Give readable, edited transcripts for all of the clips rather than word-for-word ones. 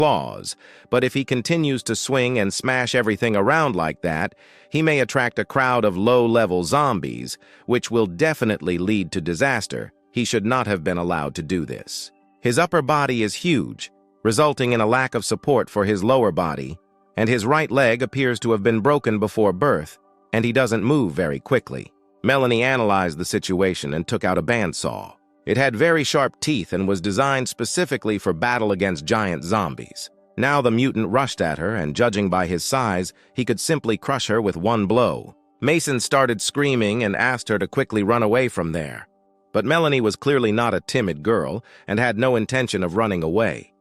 claws, but if he continues to swing and smash everything around like that, he may attract a crowd of low-level zombies, which will definitely lead to disaster. He should not have been allowed to do this. His upper body is huge, resulting in a lack of support for his lower body, and his right leg appears to have been broken before birth, and he doesn't move very quickly. Melanie analyzed the situation and took out a bandsaw. It had very sharp teeth and was designed specifically for battle against giant zombies. Now the mutant rushed at her, and judging by his size, he could simply crush her with one blow. Mason started screaming and asked her to quickly run away from there. But Melanie was clearly not a timid girl and had no intention of running away.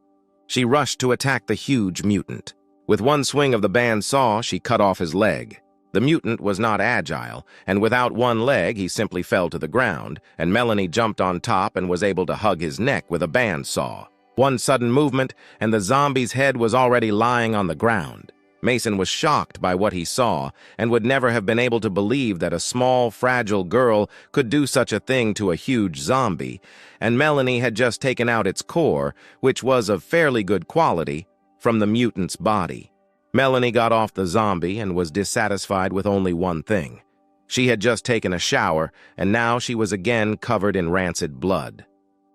She rushed to attack the huge mutant. With one swing of the bandsaw, she cut off his leg. The mutant was not agile, and without one leg, he simply fell to the ground, and Melanie jumped on top and was able to hug his neck with a bandsaw. One sudden movement, and the zombie's head was already lying on the ground. Mason was shocked by what he saw, and would never have been able to believe that a small, fragile girl could do such a thing to a huge zombie, and Melanie had just taken out its core, which was of fairly good quality, from the mutant's body. Melanie got off the zombie and was dissatisfied with only one thing. She had just taken a shower, and now she was again covered in rancid blood.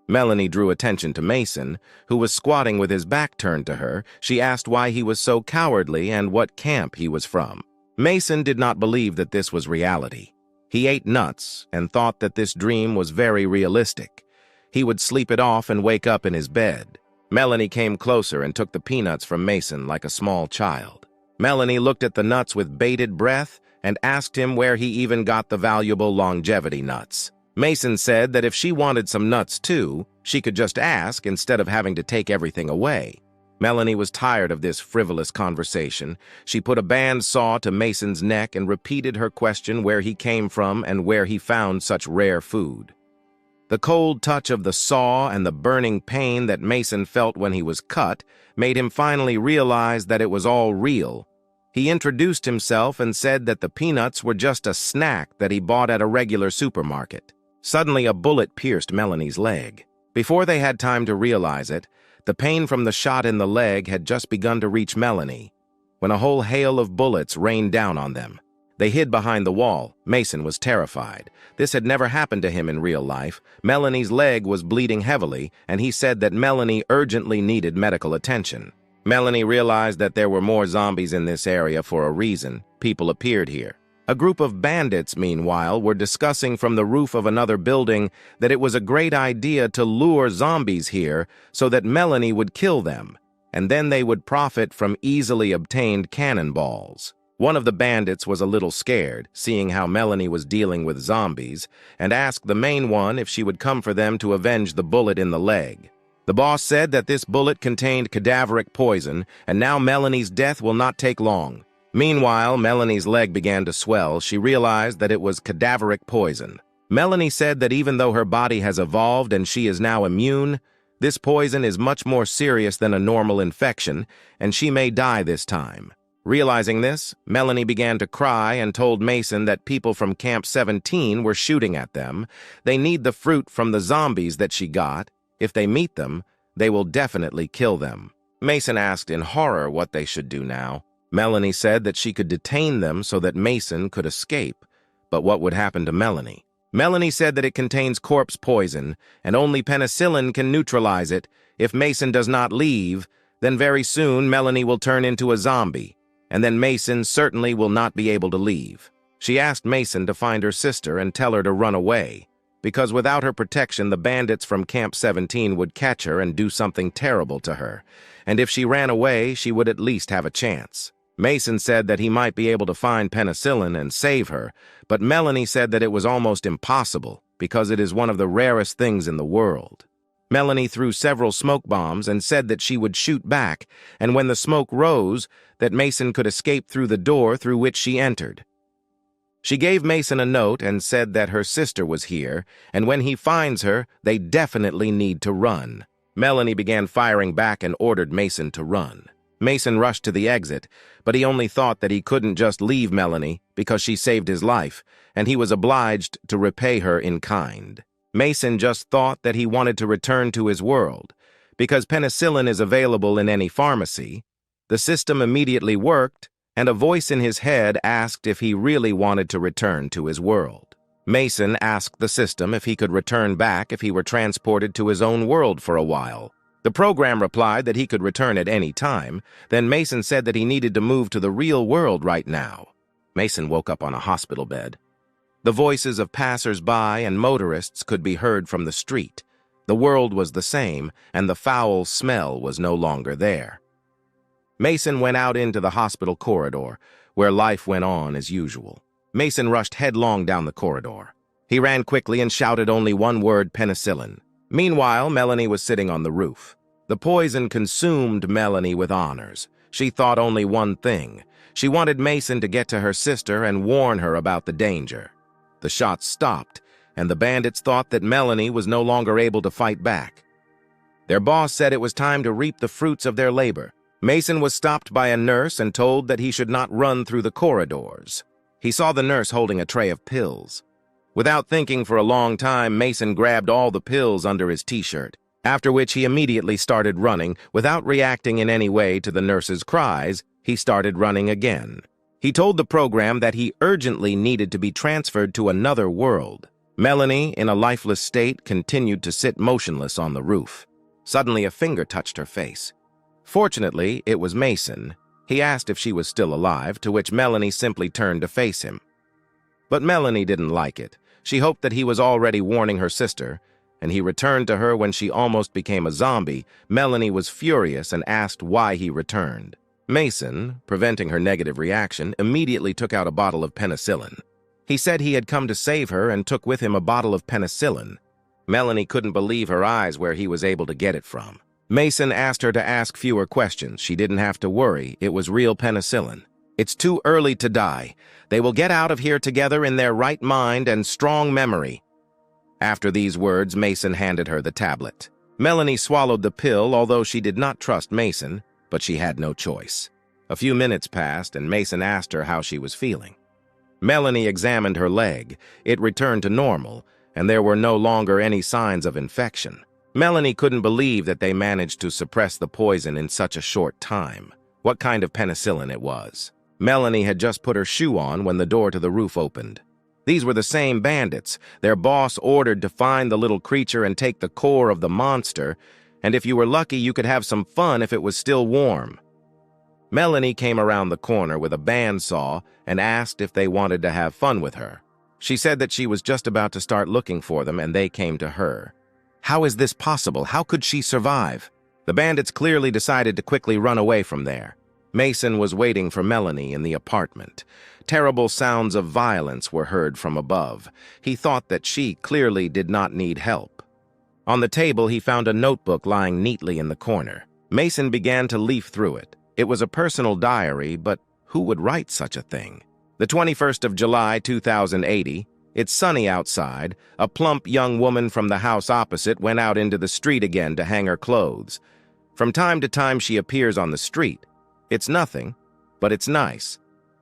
Melanie drew attention to Mason, who was squatting with his back turned to her. She asked why he was so cowardly and what camp he was from. Mason did not believe that this was reality. He ate nuts and thought that this dream was very realistic. He would sleep it off and wake up in his bed. Melanie came closer and took the peanuts from Mason like a small child. Melanie looked at the nuts with bated breath and asked him where he even got the valuable longevity nuts. Mason said that if she wanted some nuts too, she could just ask instead of having to take everything away. Melanie was tired of this frivolous conversation. She put a bandsaw to Mason's neck and repeated her question where he came from and where he found such rare food. The cold touch of the saw and the burning pain that Mason felt when he was cut made him finally realize that it was all real. He introduced himself and said that the peanuts were just a snack that he bought at a regular supermarket. Suddenly, a bullet pierced Melanie's leg. Before they had time to realize it, the pain from the shot in the leg had just begun to reach Melanie, when a whole hail of bullets rained down on them. They hid behind the wall. Mason was terrified. This had never happened to him in real life. Melanie's leg was bleeding heavily, and he said that Melanie urgently needed medical attention. Melanie realized that there were more zombies in this area for a reason. People appeared here. A group of bandits, meanwhile, were discussing from the roof of another building that it was a great idea to lure zombies here so that Melanie would kill them, and then they would profit from easily obtained cannonballs. One of the bandits was a little scared, seeing how Melanie was dealing with zombies, and asked the main one if she would come for them to avenge the bullet in the leg. The boss said that this bullet contained cadaveric poison, and now Melanie's death will not take long. Meanwhile, Melanie's leg began to swell. She realized that it was cadaveric poison. Melanie said that even though her body has evolved and she is now immune, this poison is much more serious than a normal infection, and she may die this time. Realizing this, Melanie began to cry and told Mason that people from Camp 17 were shooting at them. They need the fruit from the zombies that she got. If they meet them, they will definitely kill them. Mason asked in horror what they should do now. Melanie said that she could detain them so that Mason could escape. But what would happen to Melanie? Melanie said that it contains corpse poison, and only penicillin can neutralize it. If Mason does not leave, then very soon Melanie will turn into a zombie, and then Mason certainly will not be able to leave. She asked Mason to find her sister and tell her to run away, because without her protection, the bandits from Camp 17 would catch her and do something terrible to her, and if she ran away, she would at least have a chance. Mason said that he might be able to find penicillin and save her, but Melanie said that it was almost impossible because it is one of the rarest things in the world. Melanie threw several smoke bombs and said that she would shoot back, and when the smoke rose, that Mason could escape through the door through which she entered. She gave Mason a note and said that her sister was here, and when he finds her, they definitely need to run. Melanie began firing back and ordered Mason to run. Mason rushed to the exit, but he only thought that he couldn't just leave Melanie because she saved his life, and he was obliged to repay her in kind. Mason just thought that he wanted to return to his world, Because penicillin is available in any pharmacy, the system immediately worked, and a voice in his head asked if he really wanted to return to his world. Mason asked the system if he could return back if he were transported to his own world for a while. The program replied that he could return at any time. Then Mason said that he needed to move to the real world right now. Mason woke up on a hospital bed. The voices of passers-by and motorists could be heard from the street. The world was the same, and the foul smell was no longer there. Mason went out into the hospital corridor, where life went on as usual. Mason rushed headlong down the corridor. He ran quickly and shouted only one word, penicillin. Meanwhile, Melanie was sitting on the roof. The poison consumed Melanie with honors. She thought only one thing. She wanted Mason to get to her sister and warn her about the danger. The shots stopped, and the bandits thought that Melanie was no longer able to fight back. Their boss said it was time to reap the fruits of their labor. Mason was stopped by a nurse and told that he should not run through the corridors. He saw the nurse holding a tray of pills. Without thinking for a long time, Mason grabbed all the pills under his t-shirt, after which he immediately started running. Without reacting in any way to the nurse's cries, he started running again. He told the program that he urgently needed to be transferred to another world. Melanie, in a lifeless state, continued to sit motionless on the roof. Suddenly, a finger touched her face. Fortunately, it was Mason. He asked if she was still alive, to which Melanie simply turned to face him. But Melanie didn't like it. She hoped that he was already warning her sister, and he returned to her when she almost became a zombie. Melanie was furious and asked why he returned. Mason, preventing her negative reaction, immediately took out a bottle of penicillin. He said he had come to save her and took with him a bottle of penicillin. Melanie couldn't believe her eyes where he was able to get it from. Mason asked her to ask fewer questions. She didn't have to worry. It was real penicillin. It's too early to die. They will get out of here together in their right mind and strong memory. After these words, Mason handed her the tablet. Melanie swallowed the pill, although she did not trust Mason, but she had no choice. A few minutes passed, and Mason asked her how she was feeling. Melanie examined her leg. It returned to normal, and there were no longer any signs of infection. Melanie couldn't believe that they managed to suppress the poison in such a short time. What kind of penicillin it was. Melanie had just put her shoe on when the door to the roof opened. These were the same bandits. Their boss ordered to find the little creature and take the core of the monster, and if you were lucky, you could have some fun if it was still warm. Melanie came around the corner with a bandsaw and asked if they wanted to have fun with her. She said that she was just about to start looking for them, and they came to her. How is this possible? How could she survive? The bandits clearly decided to quickly run away from there. Mason was waiting for Melanie in the apartment. Terrible sounds of violence were heard from above. He thought that she clearly did not need help. On the table, he found a notebook lying neatly in the corner. Mason began to leaf through it. It was a personal diary, but who would write such a thing? The 21st of July, 2080. It's sunny outside. A plump young woman from the house opposite went out into the street again to hang her clothes. From time to time, she appears on the street. It's nothing, but it's nice.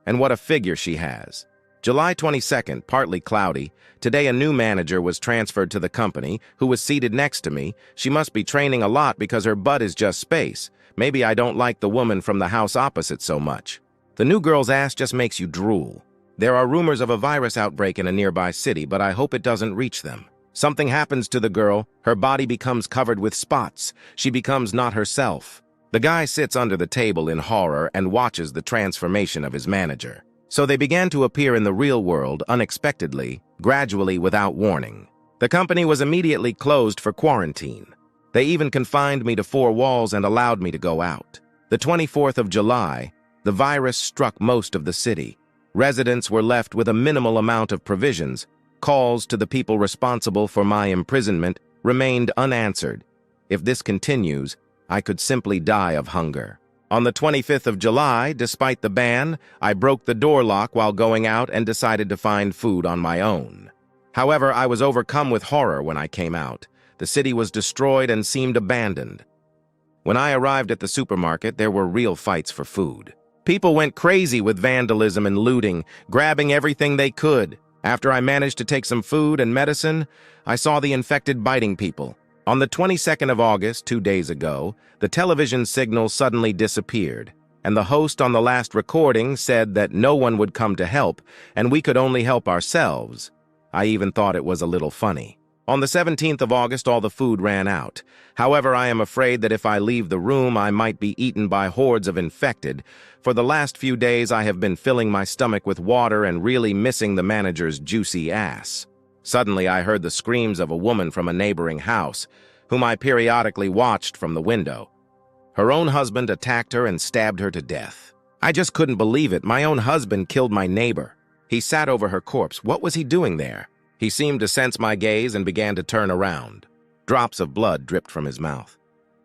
And what a figure she has. July 22nd, partly cloudy. Today, a new manager was transferred to the company, who was seated next to me. She must be training a lot because her butt is just space. Maybe I don't like the woman from the house opposite so much. The new girl's ass just makes you drool. There are rumors of a virus outbreak in a nearby city, but I hope it doesn't reach them. Something happens to the girl. Her body becomes covered with spots. She becomes not herself. The guy sits under the table in horror and watches the transformation of his manager. So they began to appear in the real world unexpectedly, gradually without warning. The company was immediately closed for quarantine. They even confined me to 4 walls and allowed me to go out. The 24th of July, the virus struck most of the city. Residents were left with a minimal amount of provisions. Calls to the people responsible for my imprisonment remained unanswered. If this continues, I could simply die of hunger. On the 25th of July, despite the ban, I broke the door lock while going out and decided to find food on my own. However, I was overcome with horror when I came out. The city was destroyed and seemed abandoned. When I arrived at the supermarket, there were real fights for food. People went crazy with vandalism and looting, grabbing everything they could. After I managed to take some food and medicine, I saw the infected biting people. On the 22nd of August, 2 days ago, the television signal suddenly disappeared, and the host on the last recording said that no one would come to help, and we could only help ourselves. I even thought it was a little funny. On the 17th of August, all the food ran out. However, I am afraid that if I leave the room, I might be eaten by hordes of infected. For the last few days, I have been filling my stomach with water and really missing the manager's juicy ass. Suddenly, I heard the screams of a woman from a neighboring house, whom I periodically watched from the window. Her own husband attacked her and stabbed her to death. I just couldn't believe it. My own husband killed my neighbor. He sat over her corpse. What was he doing there? He seemed to sense my gaze and began to turn around. Drops of blood dripped from his mouth.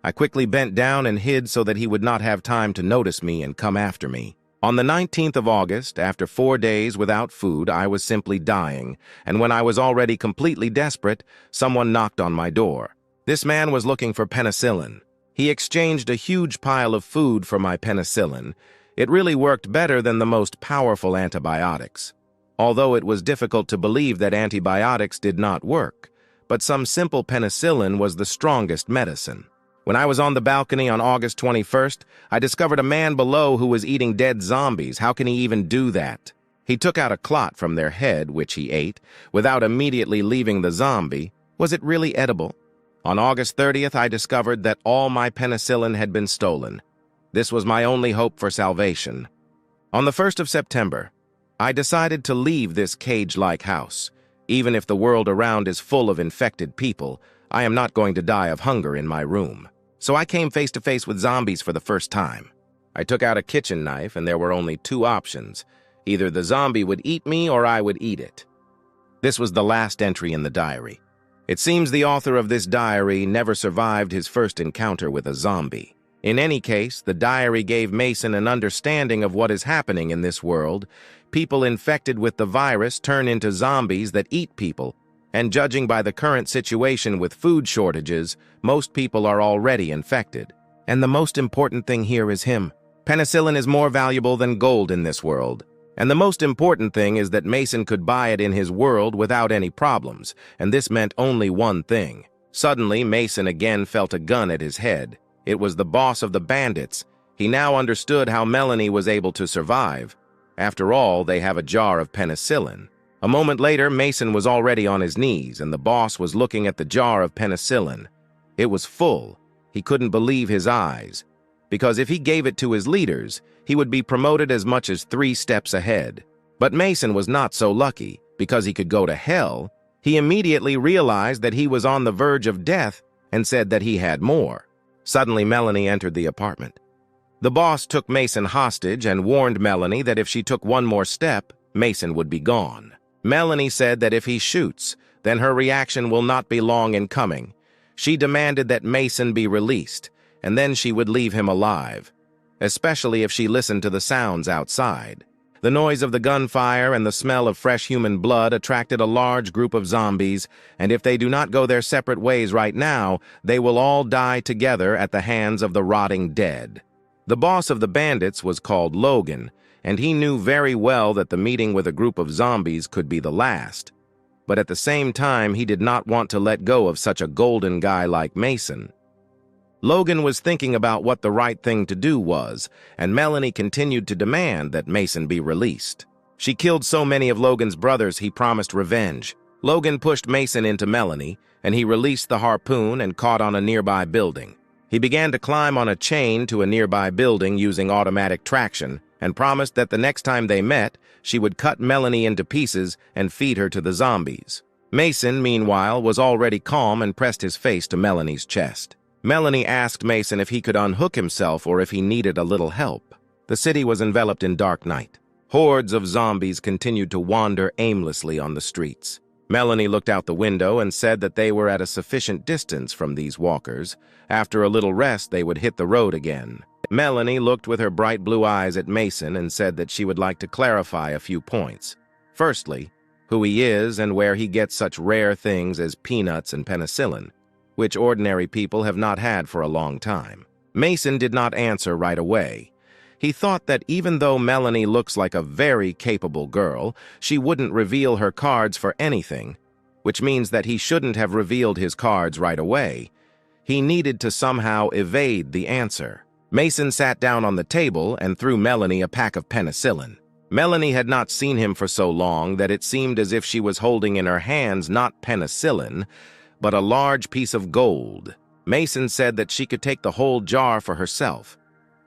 I quickly bent down and hid so that he would not have time to notice me and come after me. On the 19th of August, after 4 days without food, I was simply dying, and when I was already completely desperate, someone knocked on my door. This man was looking for penicillin. He exchanged a huge pile of food for my penicillin. It really worked better than the most powerful antibiotics. Although it was difficult to believe that antibiotics did not work, but some simple penicillin was the strongest medicine. When I was on the balcony on August 21st, I discovered a man below who was eating dead zombies. How can he even do that? He took out a clot from their head, which he ate, without immediately leaving the zombie. Was it really edible? On August 30th, I discovered that all my penicillin had been stolen. This was my only hope for salvation. On the 1st of September, I decided to leave this cage-like house. Even if the world around is full of infected people, I am not going to die of hunger in my room. So I came face to face with zombies for the first time. I took out a kitchen knife, and there were only 2 options. Either the zombie would eat me or I would eat it. This was the last entry in the diary. It seems the author of this diary never survived his first encounter with a zombie. In any case, the diary gave Mason an understanding of what is happening in this world. People infected with the virus turn into zombies that eat people, and judging by the current situation with food shortages, most people are already infected. And the most important thing here is him. Penicillin is more valuable than gold in this world. And the most important thing is that Mason could buy it in his world without any problems, and this meant only one thing. Suddenly, Mason again felt a gun at his head. It was the boss of the bandits. He now understood how Melanie was able to survive. After all, they have a jar of penicillin. A moment later, Mason was already on his knees, and the boss was looking at the jar of penicillin. It was full. He couldn't believe his eyes. Because if he gave it to his leaders, he would be promoted as much as 3 steps ahead. But Mason was not so lucky. Because he could go to hell, he immediately realized that he was on the verge of death and said that he had more. Suddenly, Melanie entered the apartment. The boss took Mason hostage and warned Melanie that if she took one more step, Mason would be gone. Melanie said that if he shoots, then her reaction will not be long in coming. She demanded that Mason be released, and then she would leave him alive, especially if she listened to the sounds outside. The noise of the gunfire and the smell of fresh human blood attracted a large group of zombies, and if they do not go their separate ways right now, they will all die together at the hands of the rotting dead. The boss of the bandits was called Logan, and he knew very well that the meeting with a group of zombies could be the last. But at the same time, he did not want to let go of such a golden guy like Mason. Logan was thinking about what the right thing to do was, and Melanie continued to demand that Mason be released. She killed so many of Logan's brothers he promised revenge. Logan pushed Mason into Melanie, and he released the harpoon and caught on a nearby building. He began to climb on a chain to a nearby building using automatic traction, and promised that the next time they met, she would cut Melanie into pieces and feed her to the zombies. Mason, meanwhile, was already calm and pressed his face to Melanie's chest. Melanie asked Mason if he could unhook himself or if he needed a little help. The city was enveloped in dark night. Hordes of zombies continued to wander aimlessly on the streets. Melanie looked out the window and said that they were at a sufficient distance from these walkers. After a little rest, they would hit the road again. Melanie looked with her bright blue eyes at Mason and said that she would like to clarify a few points. Firstly, who he is and where he gets such rare things as peanuts and penicillin, which ordinary people have not had for a long time. Mason did not answer right away. He thought that even though Melanie looks like a very capable girl, she wouldn't reveal her cards for anything, which means that he shouldn't have revealed his cards right away. He needed to somehow evade the answer. Mason sat down on the table and threw Melanie a pack of penicillin. Melanie had not seen him for so long that it seemed as if she was holding in her hands not penicillin, but a large piece of gold. Mason said that she could take the whole jar for herself,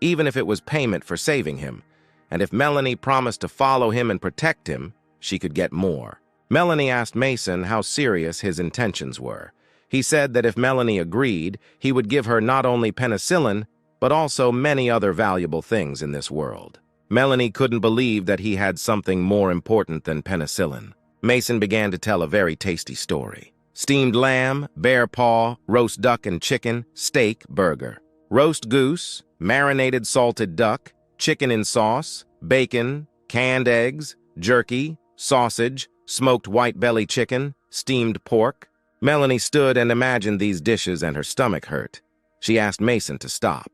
even if it was payment for saving him, and if Melanie promised to follow him and protect him, she could get more. Melanie asked Mason how serious his intentions were. He said that if Melanie agreed, he would give her not only penicillin, but also many other valuable things in this world. Melanie couldn't believe that he had something more important than penicillin. Mason began to tell a very tasty story. Steamed lamb, bear paw, roast duck and chicken, steak, burger. Roast goose, marinated salted duck, chicken in sauce, bacon, canned eggs, jerky, sausage, smoked white belly chicken, steamed pork. Melanie stood and imagined these dishes and her stomach hurt. She asked Mason to stop.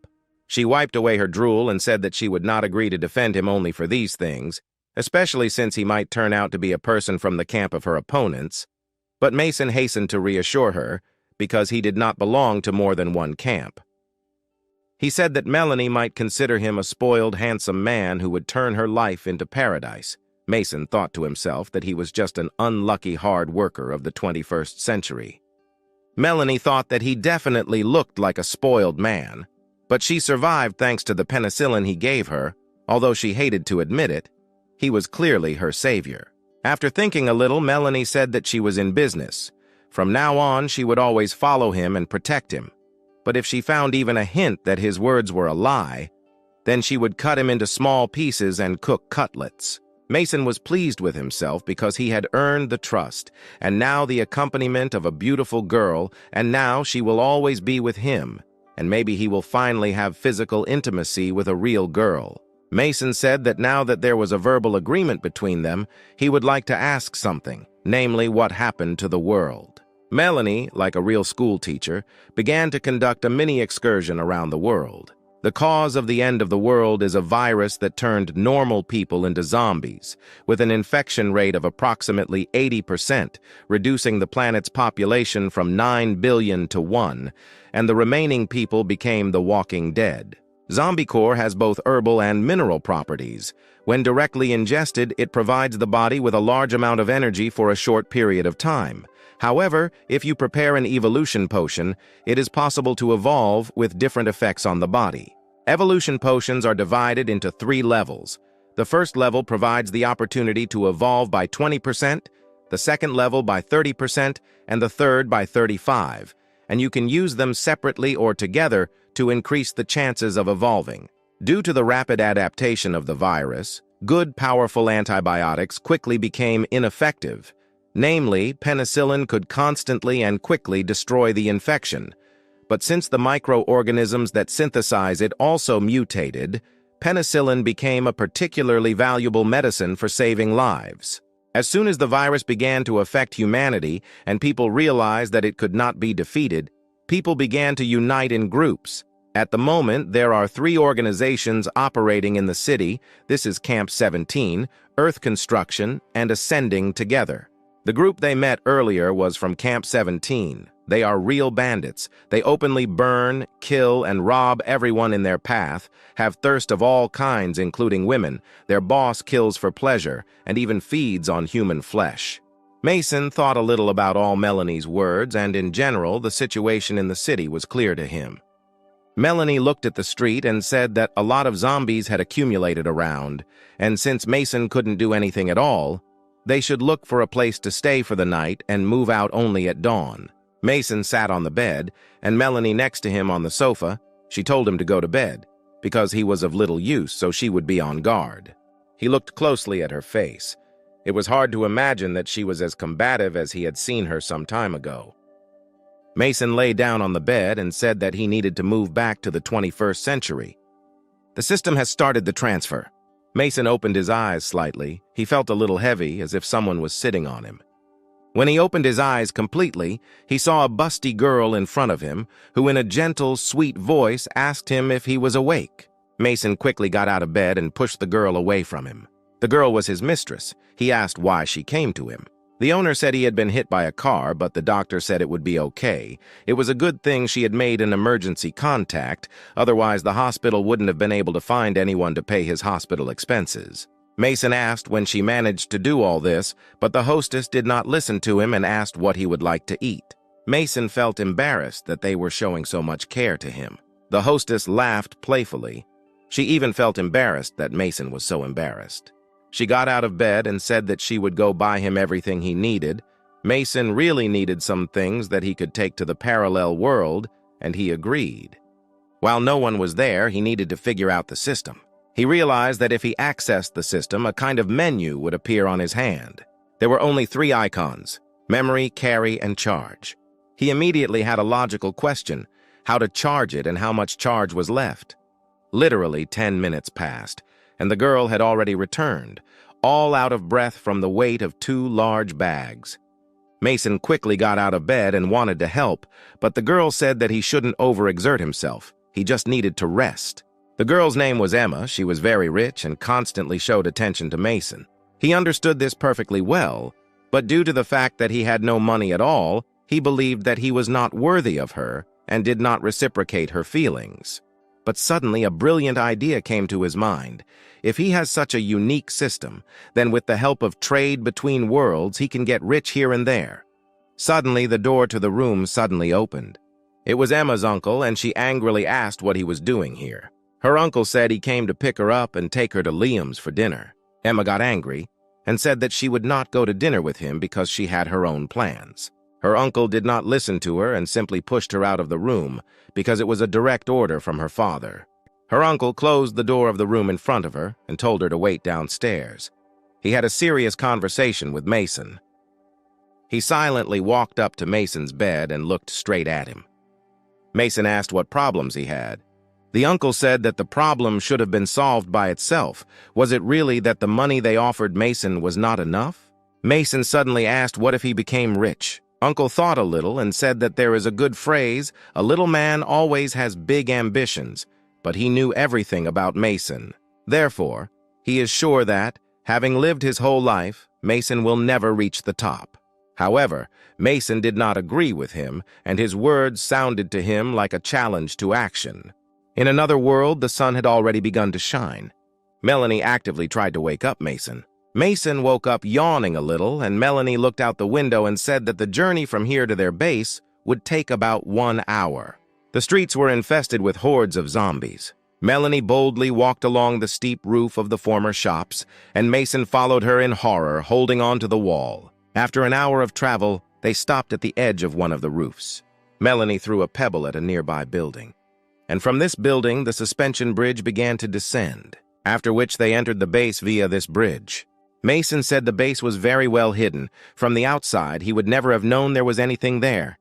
She wiped away her drool and said that she would not agree to defend him only for these things, especially since he might turn out to be a person from the camp of her opponents. But Mason hastened to reassure her, because he did not belong to more than one camp. He said that Melanie might consider him a spoiled, handsome man who would turn her life into paradise. Mason thought to himself that he was just an unlucky hard worker of the 21st century. Melanie thought that he definitely looked like a spoiled man, but she survived thanks to the penicillin he gave her. Although she hated to admit it, he was clearly her savior. After thinking a little, Melanie said that she was in business. From now on, she would always follow him and protect him. But if she found even a hint that his words were a lie, then she would cut him into small pieces and cook cutlets. Mason was pleased with himself because he had earned the trust, and now the accompaniment of a beautiful girl, and now she will always be with him, and maybe he will finally have physical intimacy with a real girl. Mason said that now that there was a verbal agreement between them, he would like to ask something, namely what happened to the world. Melanie, like a real school teacher, began to conduct a mini excursion around the world. The cause of the end of the world is a virus that turned normal people into zombies, with an infection rate of approximately 80%, reducing the planet's population from 9 billion to 1, and the remaining people became the walking dead. Zombiecore has both herbal and mineral properties. When directly ingested, it provides the body with a large amount of energy for a short period of time. However, if you prepare an evolution potion, it is possible to evolve with different effects on the body. Evolution potions are divided into 3 levels. The first level provides the opportunity to evolve by 20%, the second level by 30%, and the third by 35%, and you can use them separately or together to increase the chances of evolving. Due to the rapid adaptation of the virus, good, powerful antibiotics quickly became ineffective. Namely, penicillin could constantly and quickly destroy the infection. But since the microorganisms that synthesize it also mutated, penicillin became a particularly valuable medicine for saving lives. As soon as the virus began to affect humanity and people realized that it could not be defeated, people began to unite in groups. At the moment, there are 3 organizations operating in the city. This is Camp 17, Earth Construction, and Ascending Together. The group they met earlier was from Camp 17. They are real bandits. They openly burn, kill, and rob everyone in their path, have thirst of all kinds, including women. Their boss kills for pleasure, and even feeds on human flesh. Mason thought a little about all Melanie's words, and in general, the situation in the city was clear to him. Melanie looked at the street and said that a lot of zombies had accumulated around, and since Mason couldn't do anything at all, they should look for a place to stay for the night and move out only at dawn. Mason sat on the bed, and Melanie next to him on the sofa. She told him to go to bed, because he was of little use, so she would be on guard. He looked closely at her face. It was hard to imagine that she was as combative as he had seen her some time ago. Mason lay down on the bed and said that he needed to move back to the 21st century. The system has started the transfer. Mason opened his eyes slightly. He felt a little heavy, as if someone was sitting on him. When he opened his eyes completely, he saw a busty girl in front of him, who in a gentle, sweet voice asked him if he was awake. Mason quickly got out of bed and pushed the girl away from him. The girl was his mistress. He asked why she came to him. The owner said he had been hit by a car, but the doctor said it would be okay. It was a good thing she had made an emergency contact, otherwise the hospital wouldn't have been able to find anyone to pay his hospital expenses. Mason asked when she managed to do all this, but the hostess did not listen to him and asked what he would like to eat. Mason felt embarrassed that they were showing so much care to him. The hostess laughed playfully. She even felt embarrassed that Mason was so embarrassed. She got out of bed and said that she would go buy him everything he needed. Mason really needed some things that he could take to the parallel world, and he agreed. While no one was there, he needed to figure out the system. He realized that if he accessed the system, a kind of menu would appear on his hand. There were only 3 icons: memory, carry, and charge. He immediately had a logical question: how to charge it and how much charge was left. Literally 10 minutes passed, and the girl had already returned, all out of breath from the weight of 2 large bags. Mason quickly got out of bed and wanted to help, but the girl said that he shouldn't overexert himself. He just needed to rest. The girl's name was Emma. She was very rich and constantly showed attention to Mason. He understood this perfectly well, but due to the fact that he had no money at all, he believed that he was not worthy of her and did not reciprocate her feelings. But suddenly a brilliant idea came to his mind. If he has such a unique system, then with the help of trade between worlds, he can get rich here and there. Suddenly, the door to the room suddenly opened. It was Emma's uncle, and she angrily asked what he was doing here. Her uncle said he came to pick her up and take her to Liam's for dinner. Emma got angry and said that she would not go to dinner with him because she had her own plans. Her uncle did not listen to her and simply pushed her out of the room because it was a direct order from her father. Her uncle closed the door of the room in front of her and told her to wait downstairs. He had a serious conversation with Mason. He silently walked up to Mason's bed and looked straight at him. Mason asked what problems he had. The uncle said that the problem should have been solved by itself. Was it really that the money they offered Mason was not enough? Mason suddenly asked what if he became rich. Uncle thought a little and said that there is a good phrase, a little man always has big ambitions, but he knew everything about Mason. Therefore, he is sure that, having lived his whole life, Mason will never reach the top. However, Mason did not agree with him, and his words sounded to him like a challenge to action. In another world, the sun had already begun to shine. Melanie actively tried to wake up Mason. Mason woke up yawning a little, and Melanie looked out the window and said that the journey from here to their base would take about 1 hour. The streets were infested with hordes of zombies. Melanie boldly walked along the steep roof of the former shops, and Mason followed her in horror, holding on to the wall. After an hour of travel, they stopped at the edge of one of the roofs. Melanie threw a pebble at a nearby building. And from this building, the suspension bridge began to descend, after which they entered the base via this bridge. Mason said the base was very well hidden. From the outside, he would never have known there was anything there.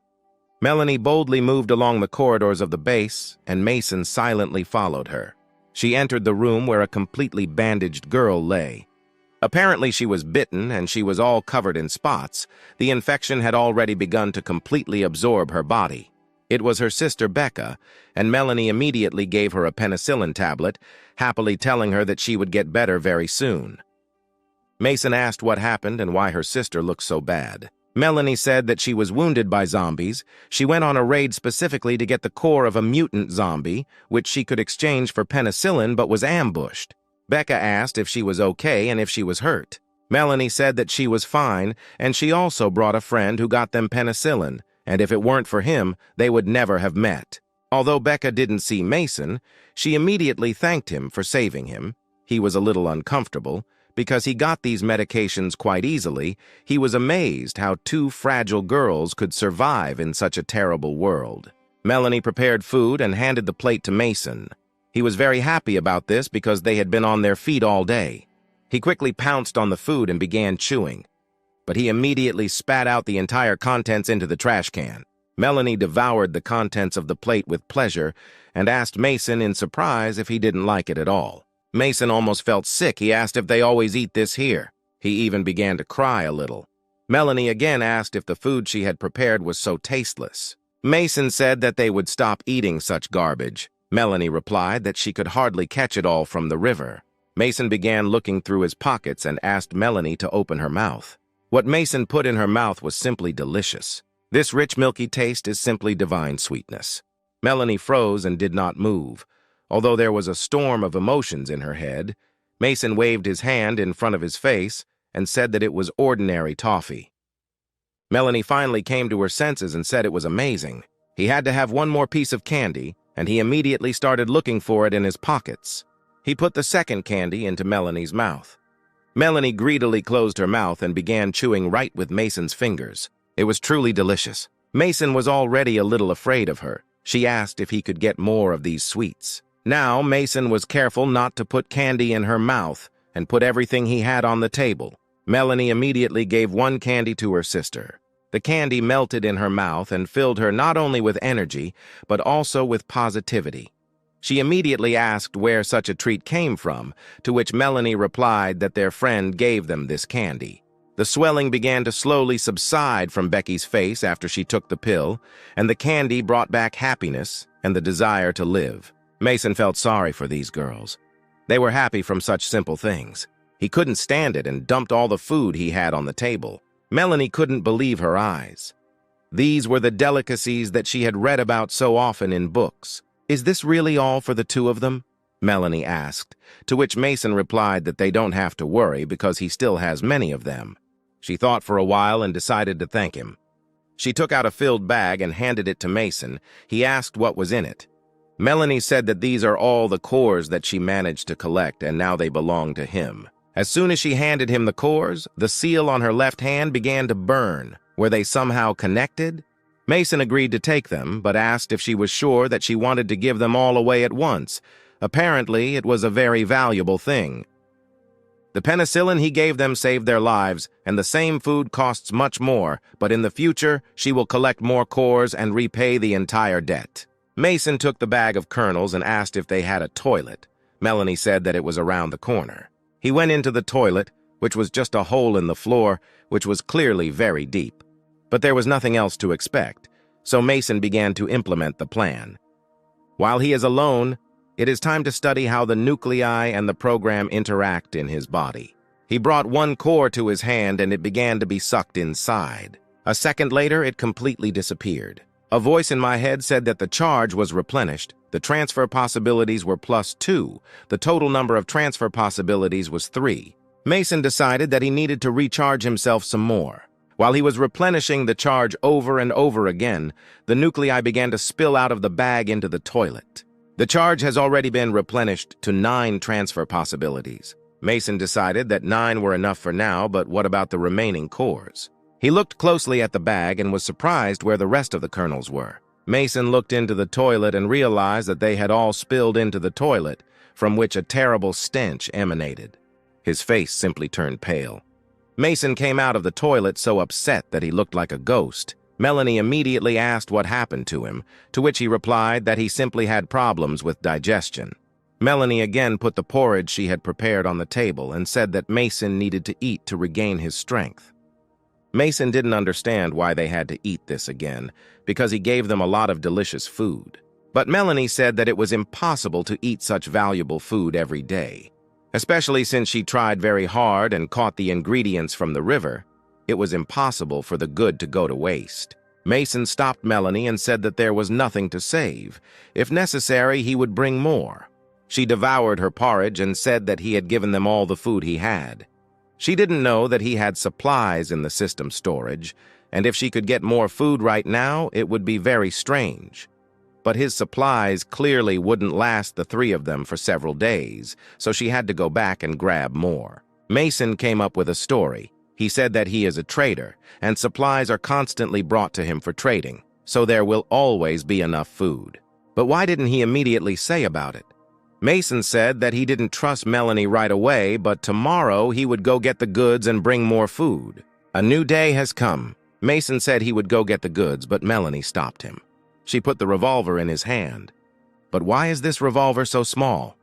Melanie boldly moved along the corridors of the base, and Mason silently followed her. She entered the room where a completely bandaged girl lay. Apparently she was bitten, and she was all covered in spots. The infection had already begun to completely absorb her body. It was her sister Becca, and Melanie immediately gave her a penicillin tablet, happily telling her that she would get better very soon. Mason asked what happened and why her sister looked so bad. Melanie said that she was wounded by zombies. She went on a raid specifically to get the core of a mutant zombie, which she could exchange for penicillin, but was ambushed. Becca asked if she was okay and if she was hurt. Melanie said that she was fine, and she also brought a friend who got them penicillin, and if it weren't for him, they would never have met. Although Becca didn't see Mason, she immediately thanked him for saving him. He was a little uncomfortable. Because he got these medications quite easily, he was amazed how 2 fragile girls could survive in such a terrible world. Melanie prepared food and handed the plate to Mason. He was very happy about this because they had been on their feet all day. He quickly pounced on the food and began chewing, but he immediately spat out the entire contents into the trash can. Melanie devoured the contents of the plate with pleasure and asked Mason in surprise if he didn't like it at all. Mason almost felt sick. He asked if they always eat this here. He even began to cry a little. Melanie again asked if the food she had prepared was so tasteless. Mason said that they would stop eating such garbage. Melanie replied that she could hardly catch it all from the river. Mason began looking through his pockets and asked Melanie to open her mouth. What Mason put in her mouth was simply delicious. This rich, milky taste is simply divine sweetness. Melanie froze and did not move. Although there was a storm of emotions in her head, Mason waved his hand in front of his face and said that it was ordinary toffee. Melanie finally came to her senses and said it was amazing. He had to have one more piece of candy, and he immediately started looking for it in his pockets. He put the second candy into Melanie's mouth. Melanie greedily closed her mouth and began chewing right with Mason's fingers. It was truly delicious. Mason was already a little afraid of her. She asked if he could get more of these sweets. Now, Mason was careful not to put candy in her mouth and put everything he had on the table. Melanie immediately gave one candy to her sister. The candy melted in her mouth and filled her not only with energy, but also with positivity. She immediately asked where such a treat came from, to which Melanie replied that their friend gave them this candy. The swelling began to slowly subside from Becky's face after she took the pill, and the candy brought back happiness and the desire to live. Mason felt sorry for these girls. They were happy from such simple things. He couldn't stand it and dumped all the food he had on the table. Melanie couldn't believe her eyes. These were the delicacies that she had read about so often in books. "Is this really all for the two of them?" Melanie asked, to which Mason replied that they don't have to worry because he still has many of them. She thought for a while and decided to thank him. She took out a filled bag and handed it to Mason. He asked what was in it. Melanie said that these are all the cores that she managed to collect, and now they belong to him. As soon as she handed him the cores, the seal on her left hand began to burn. Were they somehow connected? Mason agreed to take them, but asked if she was sure that she wanted to give them all away at once. Apparently, it was a very valuable thing. The penicillin he gave them saved their lives, and the same food costs much more, but in the future, she will collect more cores and repay the entire debt. Mason took the bag of kernels and asked if they had a toilet. Melanie said that it was around the corner. He went into the toilet, which was just a hole in the floor, which was clearly very deep. But there was nothing else to expect, so Mason began to implement the plan. While he is alone, it is time to study how the nuclei and the program interact in his body. He brought one core to his hand and it began to be sucked inside. A second later, it completely disappeared. A voice in my head said that the charge was replenished. The transfer possibilities were +2. The total number of transfer possibilities was 3. Mason decided that he needed to recharge himself some more. While he was replenishing the charge over and over again, the nuclei began to spill out of the bag into the toilet. The charge has already been replenished to 9 transfer possibilities. Mason decided that 9 were enough for now, but what about the remaining cores? He looked closely at the bag and was surprised where the rest of the kernels were. Mason looked into the toilet and realized that they had all spilled into the toilet, from which a terrible stench emanated. His face simply turned pale. Mason came out of the toilet so upset that he looked like a ghost. Melanie immediately asked what happened to him, to which he replied that he simply had problems with digestion. Melanie again put the porridge she had prepared on the table and said that Mason needed to eat to regain his strength. Mason didn't understand why they had to eat this again, because he gave them a lot of delicious food. But Melanie said that it was impossible to eat such valuable food every day. Especially since she tried very hard and caught the ingredients from the river, it was impossible for the good to go to waste. Mason stopped Melanie and said that there was nothing to save. If necessary, he would bring more. She devoured her porridge and said that he had given them all the food he had. She didn't know that he had supplies in the system storage, and if she could get more food right now, it would be very strange. But his supplies clearly wouldn't last the 3 of them for several days, so she had to go back and grab more. Mason came up with a story. He said that he is a trader, and supplies are constantly brought to him for trading, so there will always be enough food. But why didn't he immediately say about it? Mason said that he didn't trust Melanie right away, but tomorrow he would go get the goods and bring more food. A new day has come. Mason said he would go get the goods, but Melanie stopped him. She put the revolver in his hand. But why is this revolver so small?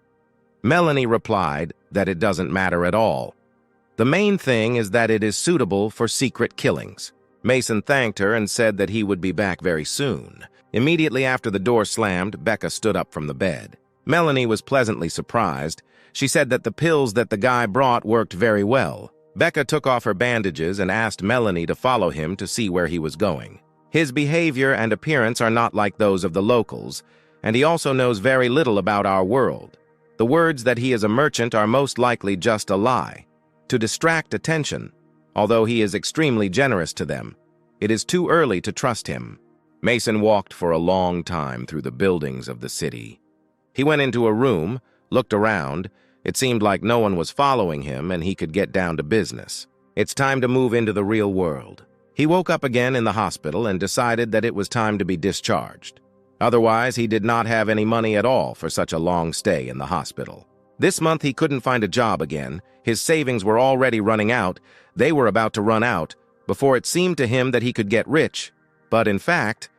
Melanie replied that it doesn't matter at all. The main thing is that it is suitable for secret killings. Mason thanked her and said that he would be back very soon. Immediately after the door slammed, Becca stood up from the bed. Melanie was pleasantly surprised. She said that the pills that the guy brought worked very well. Becca took off her bandages and asked Melanie to follow him to see where he was going. His behavior and appearance are not like those of the locals, and he also knows very little about our world. The words that he is a merchant are most likely just a lie, to distract attention, although he is extremely generous to them. It is too early to trust him. Mason walked for a long time through the buildings of the city. He went into a room, looked around. It seemed like no one was following him and he could get down to business. It's time to move into the real world. He woke up again in the hospital and decided that it was time to be discharged. Otherwise, he did not have any money at all for such a long stay in the hospital. This month he couldn't find a job again. His savings were already running out. They were about to run out before it seemed to him that he could get rich. But in fact,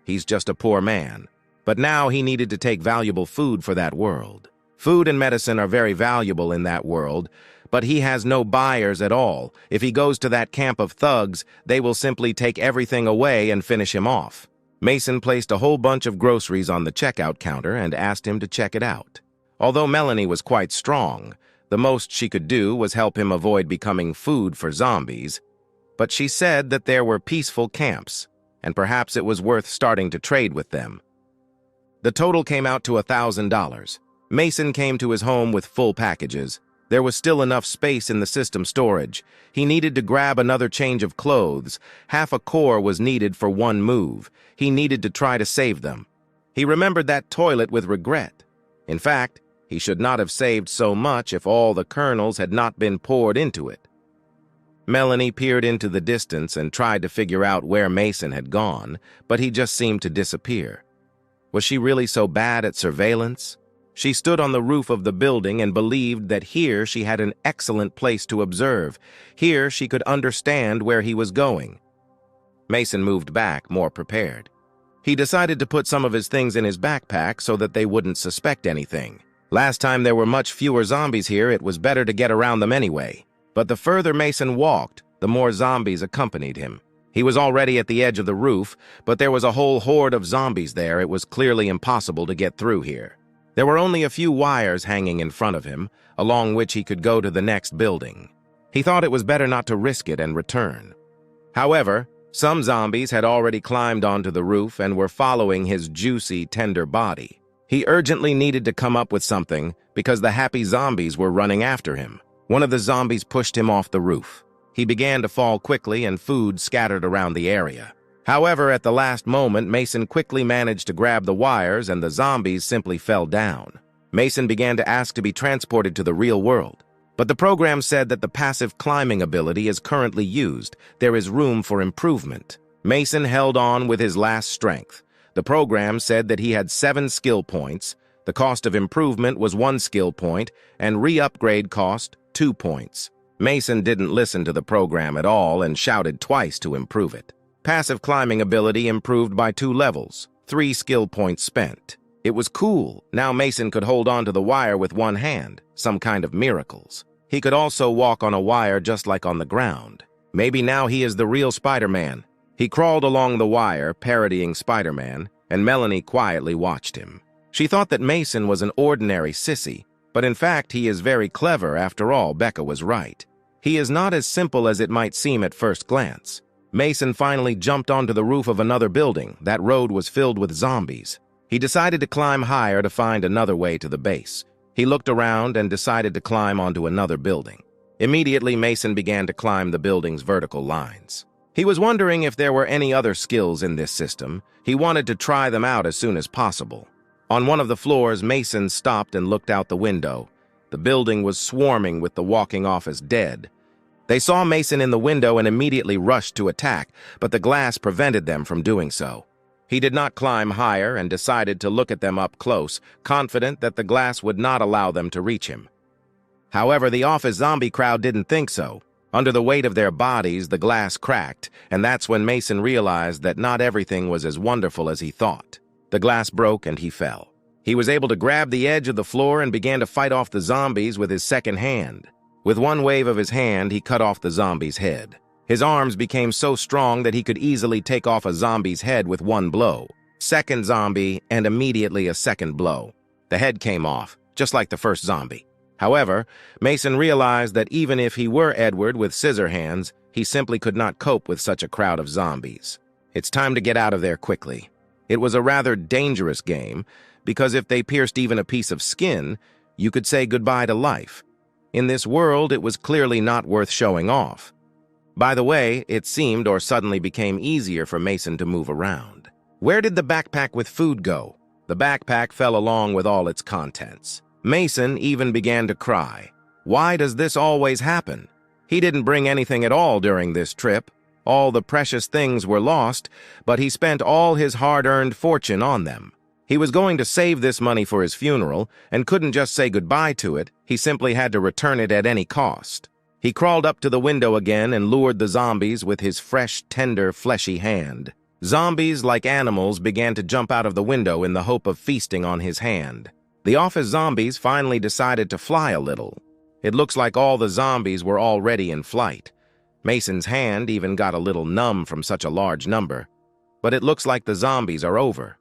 he's just a poor man. But now he needed to take valuable food for that world. Food and medicine are very valuable in that world, but he has no buyers at all. If he goes to that camp of thugs, they will simply take everything away and finish him off. Mason placed a whole bunch of groceries on the checkout counter and asked him to check it out. Although Melanie was quite strong, the most she could do was help him avoid becoming food for zombies. But she said that there were peaceful camps, and perhaps it was worth starting to trade with them. The total came out to $1,000. Mason came to his home with full packages. There was still enough space in the system storage. He needed to grab another change of clothes. Half a core was needed for one move. He needed to try to save them. He remembered that toilet with regret. In fact, he should not have saved so much if all the kernels had not been poured into it. Melanie peered into the distance and tried to figure out where Mason had gone, but he just seemed to disappear. Was she really so bad at surveillance? She stood on the roof of the building and believed that here she had an excellent place to observe. Here she could understand where he was going. Mason moved back, more prepared. He decided to put some of his things in his backpack so that they wouldn't suspect anything. Last time there were much fewer zombies here, it was better to get around them anyway. But the further Mason walked, the more zombies accompanied him. He was already at the edge of the roof, but there was a whole horde of zombies there. It was clearly impossible to get through here. There were only a few wires hanging in front of him, along which he could go to the next building. He thought it was better not to risk it and return. However, some zombies had already climbed onto the roof and were following his juicy, tender body. He urgently needed to come up with something because the happy zombies were running after him. One of the zombies pushed him off the roof. He began to fall quickly and food scattered around the area. However, at the last moment, Mason quickly managed to grab the wires and the zombies simply fell down. Mason began to ask to be transported to the real world. But the program said that the passive climbing ability is currently used. There is room for improvement. Mason held on with his last strength. The program said that he had 7 skill points. The cost of improvement was 1 skill point, and re-upgrade cost 2 points. Mason didn't listen to the program at all and shouted twice to improve it. Passive climbing ability improved by 2 levels, 3 skill points spent. It was cool. Now Mason could hold on to the wire with one hand, some kind of miracles. He could also walk on a wire just like on the ground. Maybe now he is the real Spider-Man. He crawled along the wire, parodying Spider-Man, and Melanie quietly watched him. She thought that Mason was an ordinary sissy, but in fact he is very clever. After all, Becca was right. He is not as simple as it might seem at first glance. Mason finally jumped onto the roof of another building. That road was filled with zombies. He decided to climb higher to find another way to the base. He looked around and decided to climb onto another building. Immediately, Mason began to climb the building's vertical lines. He was wondering if there were any other skills in this system. He wanted to try them out as soon as possible. On one of the floors, Mason stopped and looked out the window. The building was swarming with the walking office dead. They saw Mason in the window and immediately rushed to attack, but the glass prevented them from doing so. He did not climb higher and decided to look at them up close, confident that the glass would not allow them to reach him. However, the office zombie crowd didn't think so. Under the weight of their bodies, the glass cracked, and that's when Mason realized that not everything was as wonderful as he thought. The glass broke and he fell. He was able to grab the edge of the floor and began to fight off the zombies with his second hand. With one wave of his hand, he cut off the zombie's head. His arms became so strong that he could easily take off a zombie's head with one blow. Second zombie, and immediately a second blow. The head came off, just like the first zombie. However, Mason realized that even if he were Edward with scissor hands, he simply could not cope with such a crowd of zombies. It's time to get out of there quickly. It was a rather dangerous game, because if they pierced even a piece of skin, you could say goodbye to life. In this world, it was clearly not worth showing off. By the way, it seemed or suddenly became easier for Mason to move around. Where did the backpack with food go? The backpack fell along with all its contents. Mason even began to cry. Why does this always happen? He didn't bring anything at all during this trip. All the precious things were lost, but he spent all his hard-earned fortune on them. He was going to save this money for his funeral and couldn't just say goodbye to it. He simply had to return it at any cost. He crawled up to the window again and lured the zombies with his fresh, tender, fleshy hand. Zombies, like animals, began to jump out of the window in the hope of feasting on his hand. The office zombies finally decided to fly a little. It looks like all the zombies were already in flight. Mason's hand even got a little numb from such a large number. But it looks like the zombies are over.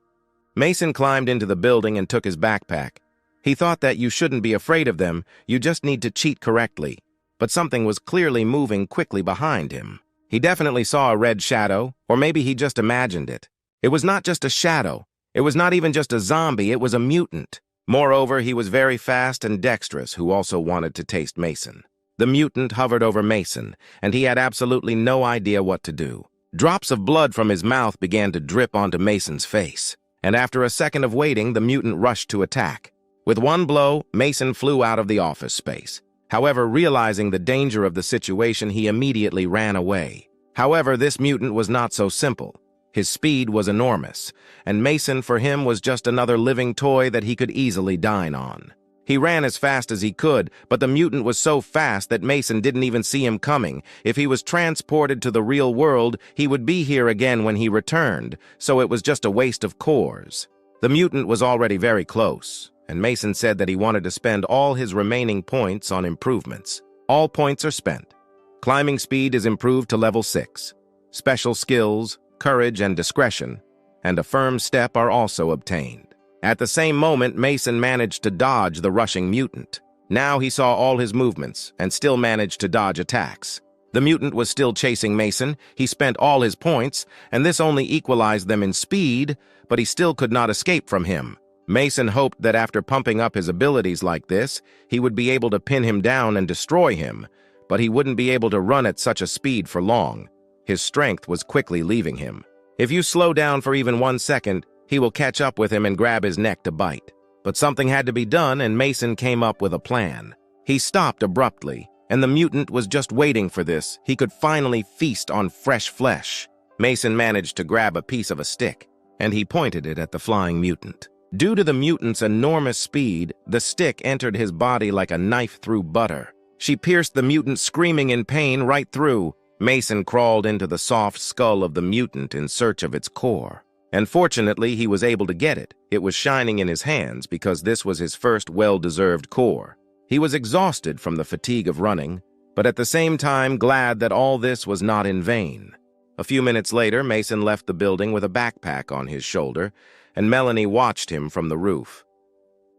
Mason climbed into the building and took his backpack. He thought that you shouldn't be afraid of them, you just need to cheat correctly. But something was clearly moving quickly behind him. He definitely saw a red shadow, or maybe he just imagined it. It was not just a shadow. It was not even just a zombie, it was a mutant. Moreover, he was very fast and dexterous, who also wanted to taste Mason. The mutant hovered over Mason, and he had absolutely no idea what to do. Drops of blood from his mouth began to drip onto Mason's face, and after a second of waiting, the mutant rushed to attack. With one blow, Mason flew out of the office space. However, realizing the danger of the situation, he immediately ran away. However, this mutant was not so simple. His speed was enormous, and Mason for him was just another living toy that he could easily dine on. He ran as fast as he could, but the mutant was so fast that Mason didn't even see him coming. If he was transported to the real world, he would be here again when he returned, so it was just a waste of cores. The mutant was already very close, and Mason said that he wanted to spend all his remaining points on improvements. All points are spent. Climbing speed is improved to level 6. Special skills, courage and discretion, and a firm step are also obtained. At the same moment, Mason managed to dodge the rushing mutant. Now he saw all his movements and still managed to dodge attacks. The mutant was still chasing Mason. He spent all his points, and this only equalized them in speed, but he still could not escape from him. Mason hoped that after pumping up his abilities like this, he would be able to pin him down and destroy him, but he wouldn't be able to run at such a speed for long. His strength was quickly leaving him. If you slow down for even 1 second, he will catch up with him and grab his neck to bite. But something had to be done, and Mason came up with a plan. He stopped abruptly, and the mutant was just waiting for this. He could finally feast on fresh flesh. Mason managed to grab a piece of a stick, and he pointed it at the flying mutant. Due to the mutant's enormous speed, the stick entered his body like a knife through butter. She pierced the mutant, screaming in pain, right through. Mason crawled into the soft skull of the mutant in search of its core. And fortunately, he was able to get it. It was shining in his hands because this was his first well-deserved core. He was exhausted from the fatigue of running, but at the same time glad that all this was not in vain. A few minutes later, Mason left the building with a backpack on his shoulder, and Melanie watched him from the roof.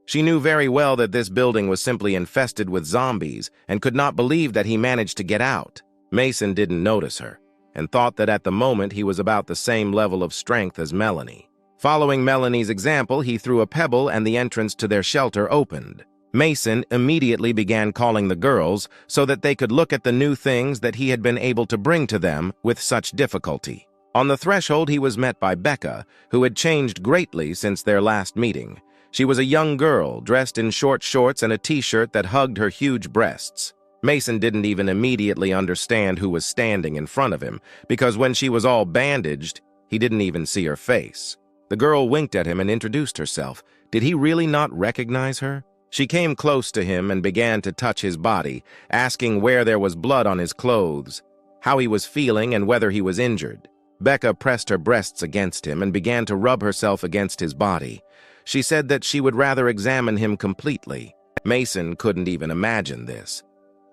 She knew very well that this building was simply infested with zombies and could not believe that he managed to get out. Mason didn't notice her, and thought that at the moment he was about the same level of strength as Melanie. Following Melanie's example, he threw a pebble and the entrance to their shelter opened. Mason immediately began calling the girls so that they could look at the new things that he had been able to bring to them with such difficulty. On the threshold, he was met by Becca, who had changed greatly since their last meeting. She was a young girl, dressed in short shorts and a t-shirt that hugged her huge breasts. Mason didn't even immediately understand who was standing in front of him, because when she was all bandaged, he didn't even see her face. The girl winked at him and introduced herself. Did he really not recognize her? She came close to him and began to touch his body, asking where there was blood on his clothes, how he was feeling, and whether he was injured. Becca pressed her breasts against him and began to rub herself against his body. She said that she would rather examine him completely. Mason couldn't even imagine this.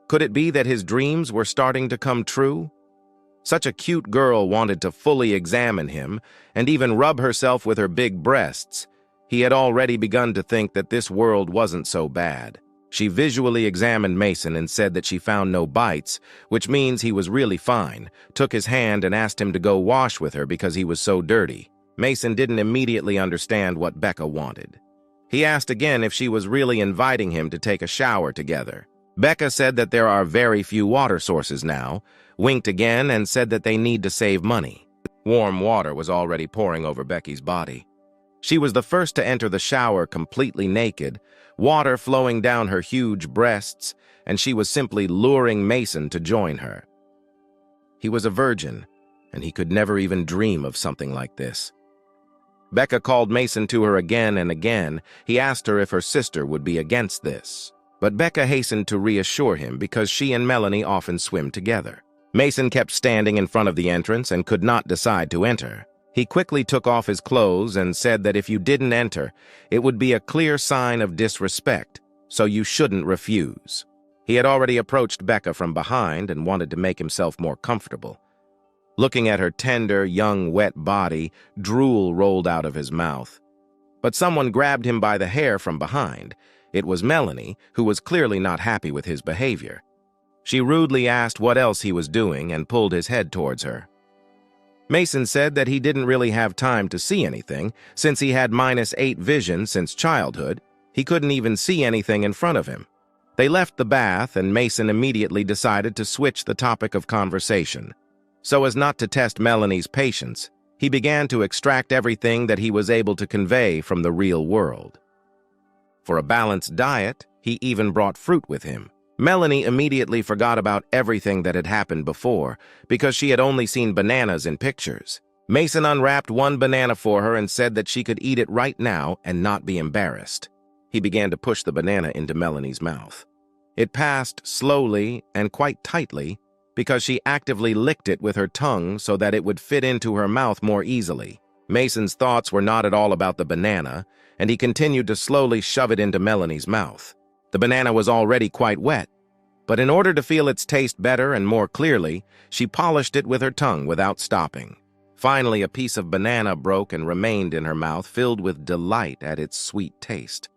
Could it be that his dreams were starting to come true? Such a cute girl wanted to fully examine him and even rub herself with her big breasts. He had already begun to think that this world wasn't so bad. She visually examined Mason and said that she found no bites, which means he was really fine, took his hand and asked him to go wash with her because he was so dirty. Mason didn't immediately understand what Becca wanted. He asked again if she was really inviting him to take a shower together. Becca said that there are very few water sources now, winked again and said that they need to save money. Warm water was already pouring over Becky's body. She was the first to enter the shower completely naked, water flowing down her huge breasts, and she was simply luring Mason to join her. He was a virgin, and he could never even dream of something like this. Becca called Mason to her again and again. He asked her if her sister would be against this. But Becca hastened to reassure him because she and Melanie often swim together. Mason kept standing in front of the entrance and could not decide to enter. He quickly took off his clothes and said that if you didn't enter, it would be a clear sign of disrespect, so you shouldn't refuse. He had already approached Becca from behind and wanted to make himself more comfortable. Looking at her tender, young, wet body, drool rolled out of his mouth. But someone grabbed him by the hair from behind. It was Melanie, who was clearly not happy with his behavior. She rudely asked what else he was doing and pulled his head towards her. Mason said that he didn't really have time to see anything, since he had -8 vision since childhood. He couldn't even see anything in front of him. They left the bath, and Mason immediately decided to switch the topic of conversation. So as not to test Melanie's patience, he began to extract everything that he was able to convey from the real world. For a balanced diet, he even brought fruit with him. Melanie immediately forgot about everything that had happened before because she had only seen bananas in pictures. Mason unwrapped one banana for her and said that she could eat it right now and not be embarrassed. He began to push the banana into Melanie's mouth. It passed slowly and quite tightly because she actively licked it with her tongue so that it would fit into her mouth more easily. Mason's thoughts were not at all about the banana, and he continued to slowly shove it into Melanie's mouth. The banana was already quite wet, but in order to feel its taste better and more clearly, she polished it with her tongue without stopping. Finally, a piece of banana broke and remained in her mouth, filled with delight at its sweet taste.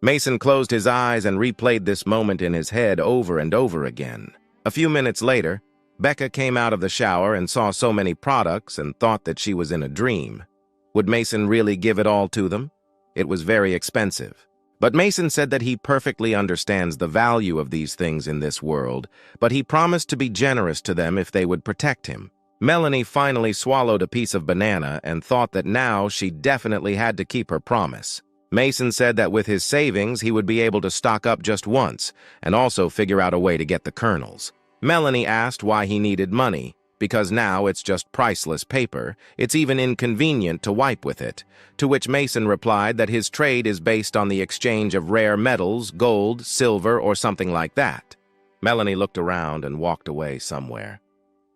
Mason closed his eyes and replayed this moment in his head over and over again. A few minutes later, Becca came out of the shower and saw so many products and thought that she was in a dream. Would Mason really give it all to them? It was very expensive. But Mason said that he perfectly understands the value of these things in this world, but he promised to be generous to them if they would protect him. Melanie finally swallowed a piece of banana and thought that now she definitely had to keep her promise. Mason said that with his savings, he would be able to stock up just once and also figure out a way to get the kernels. Melanie asked why he needed money, because now it's just priceless paper. It's even inconvenient to wipe with it, to which Mason replied that his trade is based on the exchange of rare metals, gold, silver, or something like that. Melanie looked around and walked away somewhere.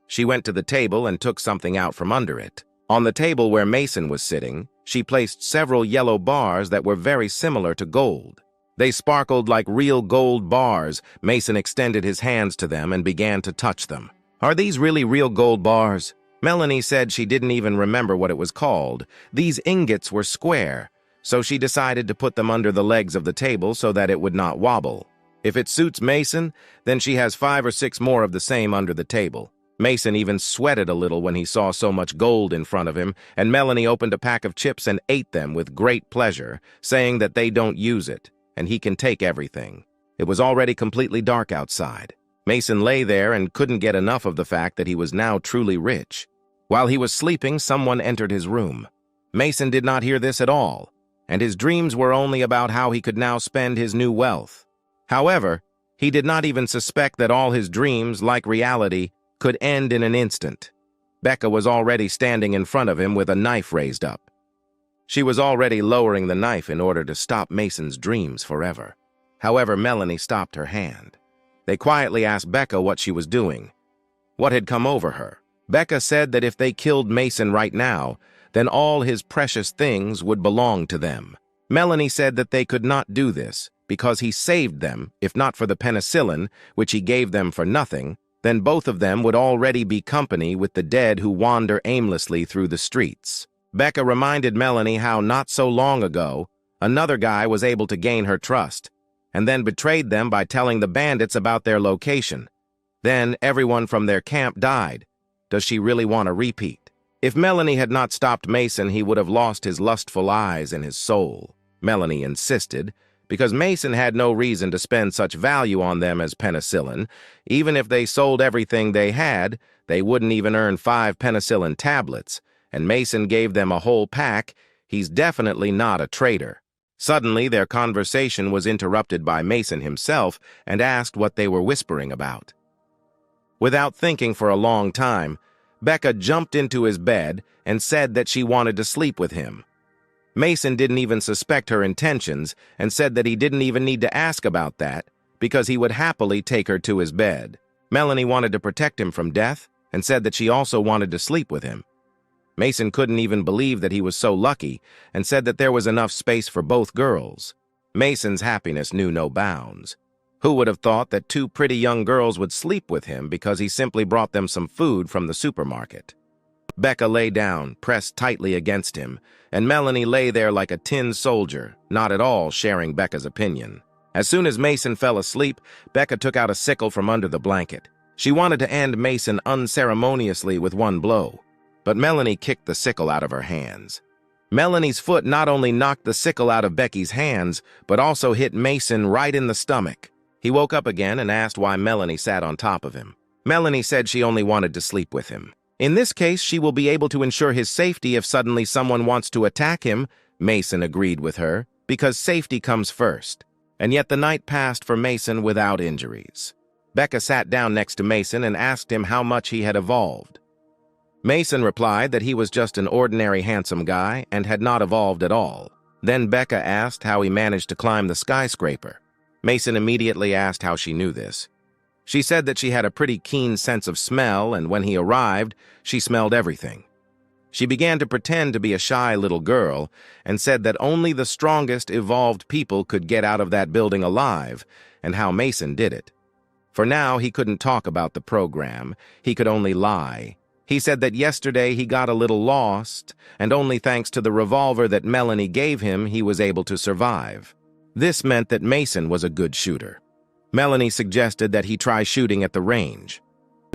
She went to the table and took something out from under it. On the table where Mason was sitting, she placed several yellow bars that were very similar to gold. They sparkled like real gold bars. Mason extended his hands to them and began to touch them. Are these really real gold bars? Melanie said she didn't even remember what it was called. These ingots were square, so she decided to put them under the legs of the table so that it would not wobble. If it suits Mason, then she has 5 or 6 more of the same under the table. Mason even sweated a little when he saw so much gold in front of him, and Melanie opened a pack of chips and ate them with great pleasure, saying that they don't use it, and he can take everything. It was already completely dark outside. Mason lay there and couldn't get enough of the fact that he was now truly rich. While he was sleeping, someone entered his room. Mason did not hear this at all, and his dreams were only about how he could now spend his new wealth. However, he did not even suspect that all his dreams, like reality, could end in an instant. Becca was already standing in front of him with a knife raised up. She was already lowering the knife in order to stop Mason's dreams forever. However, Melanie stopped her hand. They quietly asked Becca what she was doing. What had come over her? Becca said that if they killed Mason right now, then all his precious things would belong to them. Melanie said that they could not do this because he saved them. If not for the penicillin, which he gave them for nothing, then both of them would already be company with the dead who wander aimlessly through the streets. Becca reminded Melanie how not so long ago, another guy was able to gain her trust. and then betrayed them by telling the bandits about their location. Then everyone from their camp died. Does she really want a repeat? If Melanie had not stopped Mason, he would have lost his lustful eyes and his soul. Melanie insisted, because Mason had no reason to spend such value on them as penicillin. Even if they sold everything they had, they wouldn't even earn 5 penicillin tablets, and Mason gave them a whole pack. He's definitely not a traitor. Suddenly, their conversation was interrupted by Mason himself and asked what they were whispering about. Without thinking for a long time, Becca jumped into his bed and said that she wanted to sleep with him. Mason didn't even suspect her intentions and said that he didn't even need to ask about that because he would happily take her to his bed. Melanie wanted to protect him from death and said that she also wanted to sleep with him. Mason couldn't even believe that he was so lucky and said that there was enough space for both girls. Mason's happiness knew no bounds. Who would have thought that 2 pretty young girls would sleep with him because he simply brought them some food from the supermarket? Becca lay down, pressed tightly against him, and Melanie lay there like a tin soldier, not at all sharing Becca's opinion. As soon as Mason fell asleep, Becca took out a sickle from under the blanket. She wanted to end Mason unceremoniously with one blow, but Melanie kicked the sickle out of her hands. Melanie's foot not only knocked the sickle out of Becky's hands, but also hit Mason right in the stomach. He woke up again and asked why Melanie sat on top of him. Melanie said she only wanted to sleep with him. In this case, she will be able to ensure his safety if suddenly someone wants to attack him. Mason agreed with her, because safety comes first. And yet the night passed for Mason without injuries. Becca sat down next to Mason and asked him how much he had evolved. Mason replied that he was just an ordinary handsome guy and had not evolved at all. Then Becca asked how he managed to climb the skyscraper. Mason immediately asked how she knew this. She said that she had a pretty keen sense of smell, and when he arrived, she smelled everything. She began to pretend to be a shy little girl and said that only the strongest evolved people could get out of that building alive, and how Mason did it. For now, he couldn't talk about the program. He could only lie. He said that yesterday he got a little lost, and only thanks to the revolver that Melanie gave him, he was able to survive. This meant that Mason was a good shooter. Melanie suggested that he try shooting at the range.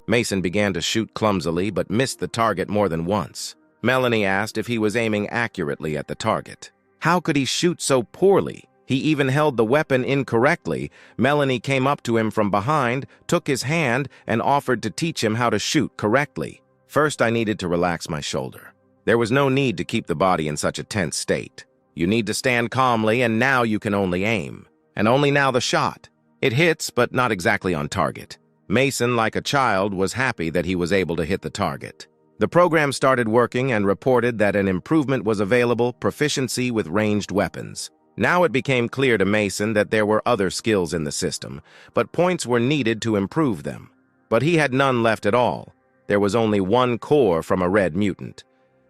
Mason began to shoot clumsily but missed the target more than once. Melanie asked if he was aiming accurately at the target. How could he shoot so poorly? He even held the weapon incorrectly. Melanie came up to him from behind, took his hand, and offered to teach him how to shoot correctly. First, I needed to relax my shoulder. There was no need to keep the body in such a tense state. You need to stand calmly, and now you can only aim. And only now the shot. It hits, but not exactly on target. Mason, like a child, was happy that he was able to hit the target. The program started working and reported that an improvement was available, proficiency with ranged weapons. Now it became clear to Mason that there were other skills in the system, but points were needed to improve them. But he had none left at all. There was only 1 core from a red mutant.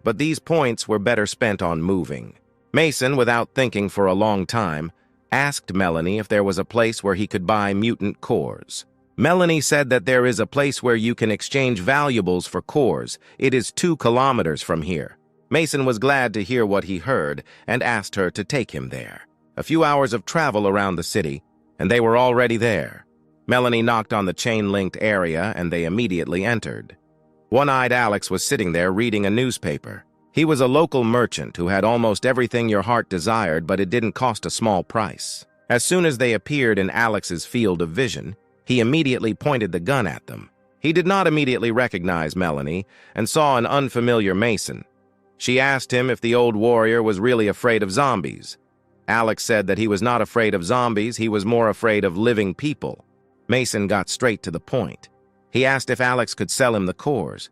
But these points were better spent on moving. Mason, without thinking for a long time, asked Melanie if there was a place where he could buy mutant cores. Melanie said that there is a place where you can exchange valuables for cores. It is 2 kilometers from here. Mason was glad to hear what he heard and asked her to take him there. A few hours of travel around the city, and they were already there. Melanie knocked on the chain-linked area, and they immediately entered. One-eyed Alex was sitting there reading a newspaper. He was a local merchant who had almost everything your heart desired, but it didn't cost a small price. As soon as they appeared in Alex's field of vision, he immediately pointed the gun at them. He did not immediately recognize Melanie and saw an unfamiliar Mason. She asked him if the old warrior was really afraid of zombies. Alex said that he was not afraid of zombies, he was more afraid of living people. Mason got straight to the point. He asked if Alex could sell him the cores.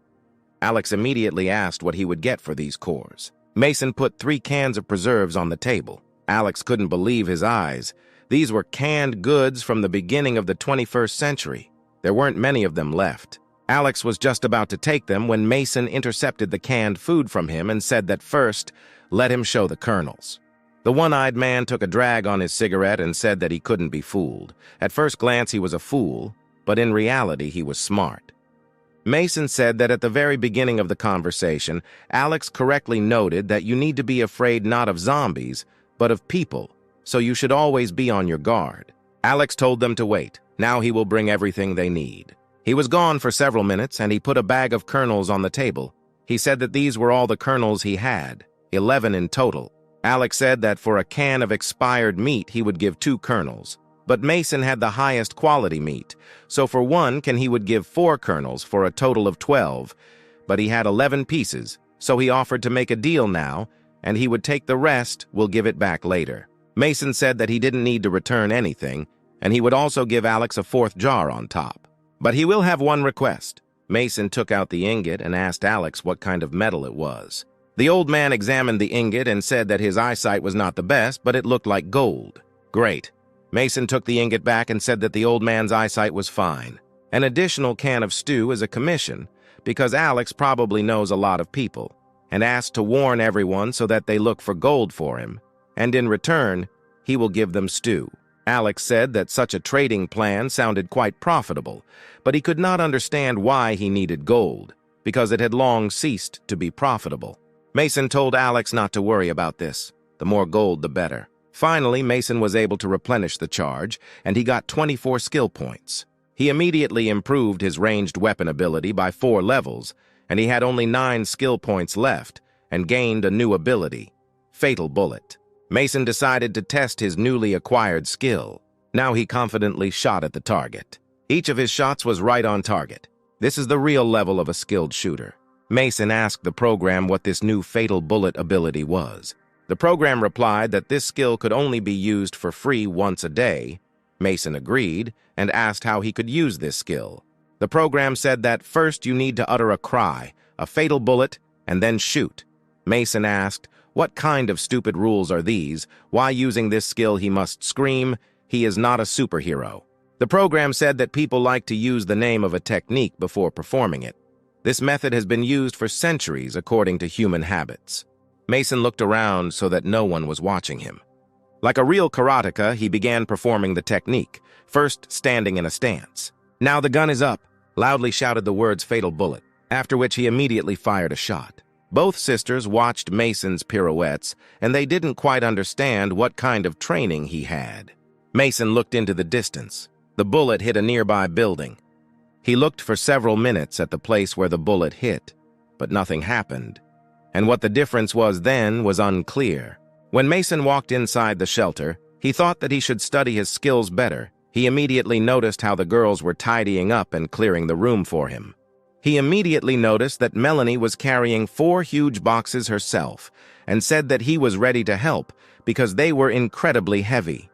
Alex immediately asked what he would get for these cores. Mason put 3 cans of preserves on the table. Alex couldn't believe his eyes. These were canned goods from the beginning of the 21st century. There weren't many of them left. Alex was just about to take them when Mason intercepted the canned food from him and said that first, let him show the kernels. The one-eyed man took a drag on his cigarette and said that he couldn't be fooled. At first glance, he was a fool, but in reality, he was smart. Mason said that at the very beginning of the conversation, Alex correctly noted that you need to be afraid not of zombies, but of people, so you should always be on your guard. Alex told them to wait. Now he will bring everything they need. He was gone for several minutes, and he put a bag of kernels on the table. He said that these were all the kernels he had, 11 in total. Alex said that for a can of expired meat, he would give 2 kernels. But Mason had the highest quality meat, so for one can he would give 4 kernels for a total of 12. But he had 11 pieces, so he offered to make a deal now, and he would take the rest, we'll give it back later. Mason said that he didn't need to return anything, and he would also give Alex a 4th jar on top. But he will have one request. Mason took out the ingot and asked Alex what kind of metal it was. The old man examined the ingot and said that his eyesight was not the best, but it looked like gold. Great. Mason took the ingot back and said that the old man's eyesight was fine. An additional can of stew is a commission, because Alex probably knows a lot of people, and asked to warn everyone so that they look for gold for him, and in return, he will give them stew. Alex said that such a trading plan sounded quite profitable, but he could not understand why he needed gold, because it had long ceased to be profitable. Mason told Alex not to worry about this. The more gold, the better. Finally, Mason was able to replenish the charge, and he got 24 skill points. He immediately improved his ranged weapon ability by 4 levels, and he had only 9 skill points left, and gained a new ability, Fatal Bullet. Mason decided to test his newly acquired skill. Now he confidently shot at the target. Each of his shots was right on target. This is the real level of a skilled shooter. Mason asked the program what this new Fatal Bullet ability was. The program replied that this skill could only be used for free once a day. Mason agreed and asked how he could use this skill. The program said that first you need to utter a cry, a fatal bullet, and then shoot. Mason asked, what kind of stupid rules are these? Why using this skill he must scream? He is not a superhero. The program said that people like to use the name of a technique before performing it. This method has been used for centuries according to human habits. Mason looked around so that no one was watching him. Like a real karateka, he began performing the technique, first standing in a stance. Now the gun is up, loudly shouted the words fatal bullet, after which he immediately fired a shot. Both sisters watched Mason's pirouettes, and they didn't quite understand what kind of training he had. Mason looked into the distance. The bullet hit a nearby building. He looked for several minutes at the place where the bullet hit, but nothing happened. And what the difference was then was unclear. When Mason walked inside the shelter, he thought that he should study his skills better. He immediately noticed how the girls were tidying up and clearing the room for him. He immediately noticed that Melanie was carrying 4 huge boxes herself and said that he was ready to help because they were incredibly heavy.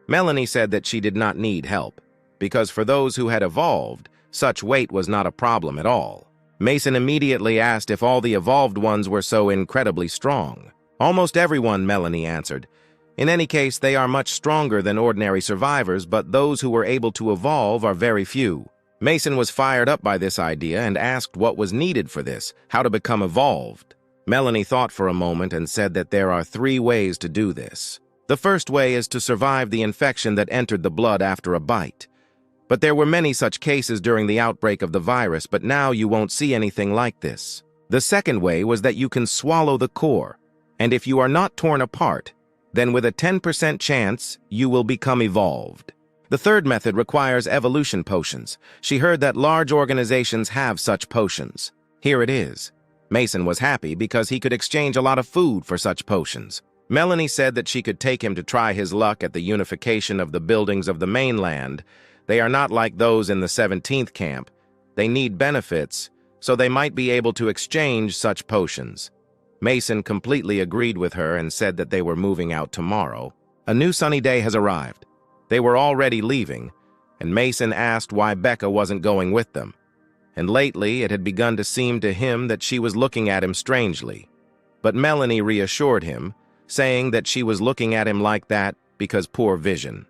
Melanie said that she did not need help, because for those who had evolved, such weight was not a problem at all. Mason immediately asked if all the evolved ones were so incredibly strong. Almost everyone, Melanie answered. In any case, they are much stronger than ordinary survivors, but those who were able to evolve are very few. Mason was fired up by this idea and asked what was needed for this, how to become evolved. Melanie thought for a moment and said that there are 3 ways to do this. The first way is to survive the infection that entered the blood after a bite. But there were many such cases during the outbreak of the virus, but now you won't see anything like this. The second way was that you can swallow the core, and if you are not torn apart, then with a 10% chance, you will become evolved. The third method requires evolution potions. She heard that large organizations have such potions. Here it is. Mason was happy because he could exchange a lot of food for such potions. Melanie said that she could take him to try his luck at the unification of the buildings of the mainland. They are not like those in the 17th camp. They need benefits, so they might be able to exchange such potions. Mason completely agreed with her and said that they were moving out tomorrow. A new sunny day has arrived. They were already leaving, and Mason asked why Becca wasn't going with them. And lately it had begun to seem to him that she was looking at him strangely. But Melanie reassured him, saying that she was looking at him like that because poor vision.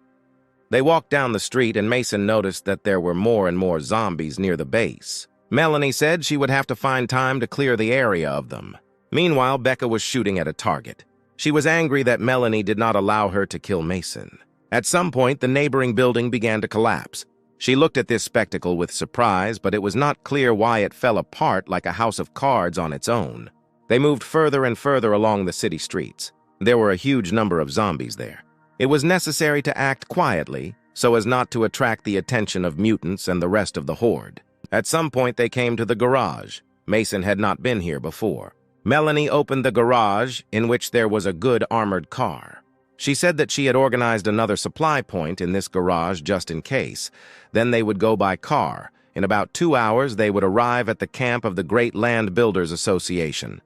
They walked down the street and Mason noticed that there were more and more zombies near the base. Melanie said she would have to find time to clear the area of them. Meanwhile, Becca was shooting at a target. She was angry that Melanie did not allow her to kill Mason. At some point, the neighboring building began to collapse. She looked at this spectacle with surprise, but it was not clear why it fell apart like a house of cards on its own. They moved further and further along the city streets. There were a huge number of zombies there. It was necessary to act quietly so as not to attract the attention of mutants and the rest of the horde. At some point, they came to the garage. Mason had not been here before. Melanie opened the garage, in which there was a good armored car. She said that she had organized another supply point in this garage just in case. Then they would go by car. In about 2 hours, they would arrive at the camp of the Great Land Builders Association.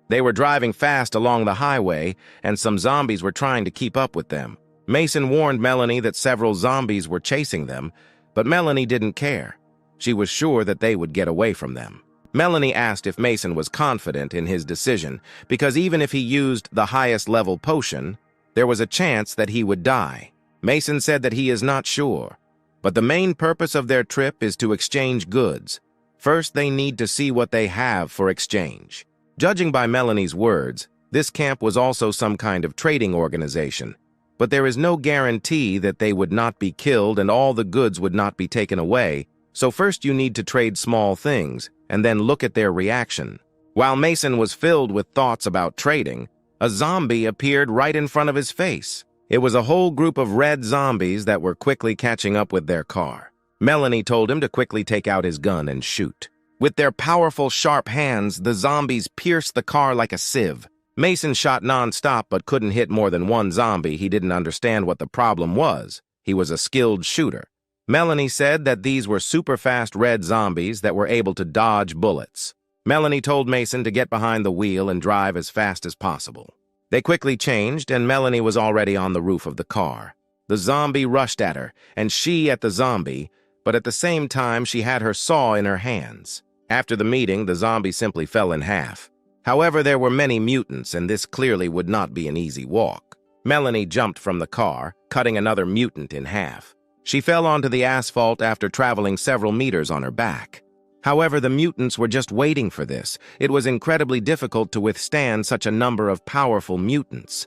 They were driving fast along the highway, and some zombies were trying to keep up with them. Mason warned Melanie that several zombies were chasing them, but Melanie didn't care. She was sure that they would get away from them. Melanie asked if Mason was confident in his decision, because even if he used the highest level potion, there was a chance that he would die. Mason said that he is not sure, but the main purpose of their trip is to exchange goods. First, they need to see what they have for exchange. Judging by Melanie's words, this camp was also some kind of trading organization, but there is no guarantee that they would not be killed and all the goods would not be taken away, so first you need to trade small things and then look at their reaction. While Mason was filled with thoughts about trading, a zombie appeared right in front of his face. It was a whole group of red zombies that were quickly catching up with their car. Melanie told him to quickly take out his gun and shoot. With their powerful, sharp hands, the zombies pierced the car like a sieve. Mason shot non-stop but couldn't hit more than one zombie. He didn't understand what the problem was. He was a skilled shooter. Melanie said that these were super-fast red zombies that were able to dodge bullets. Melanie told Mason to get behind the wheel and drive as fast as possible. They quickly changed, and Melanie was already on the roof of the car. The zombie rushed at her, and she at the zombie, but at the same time she had her saw in her hands. After the meeting, the zombie simply fell in half. However, there were many mutants, and this clearly would not be an easy walk. Melanie jumped from the car, cutting another mutant in half. She fell onto the asphalt after traveling several meters on her back. However, the mutants were just waiting for this. It was incredibly difficult to withstand such a number of powerful mutants.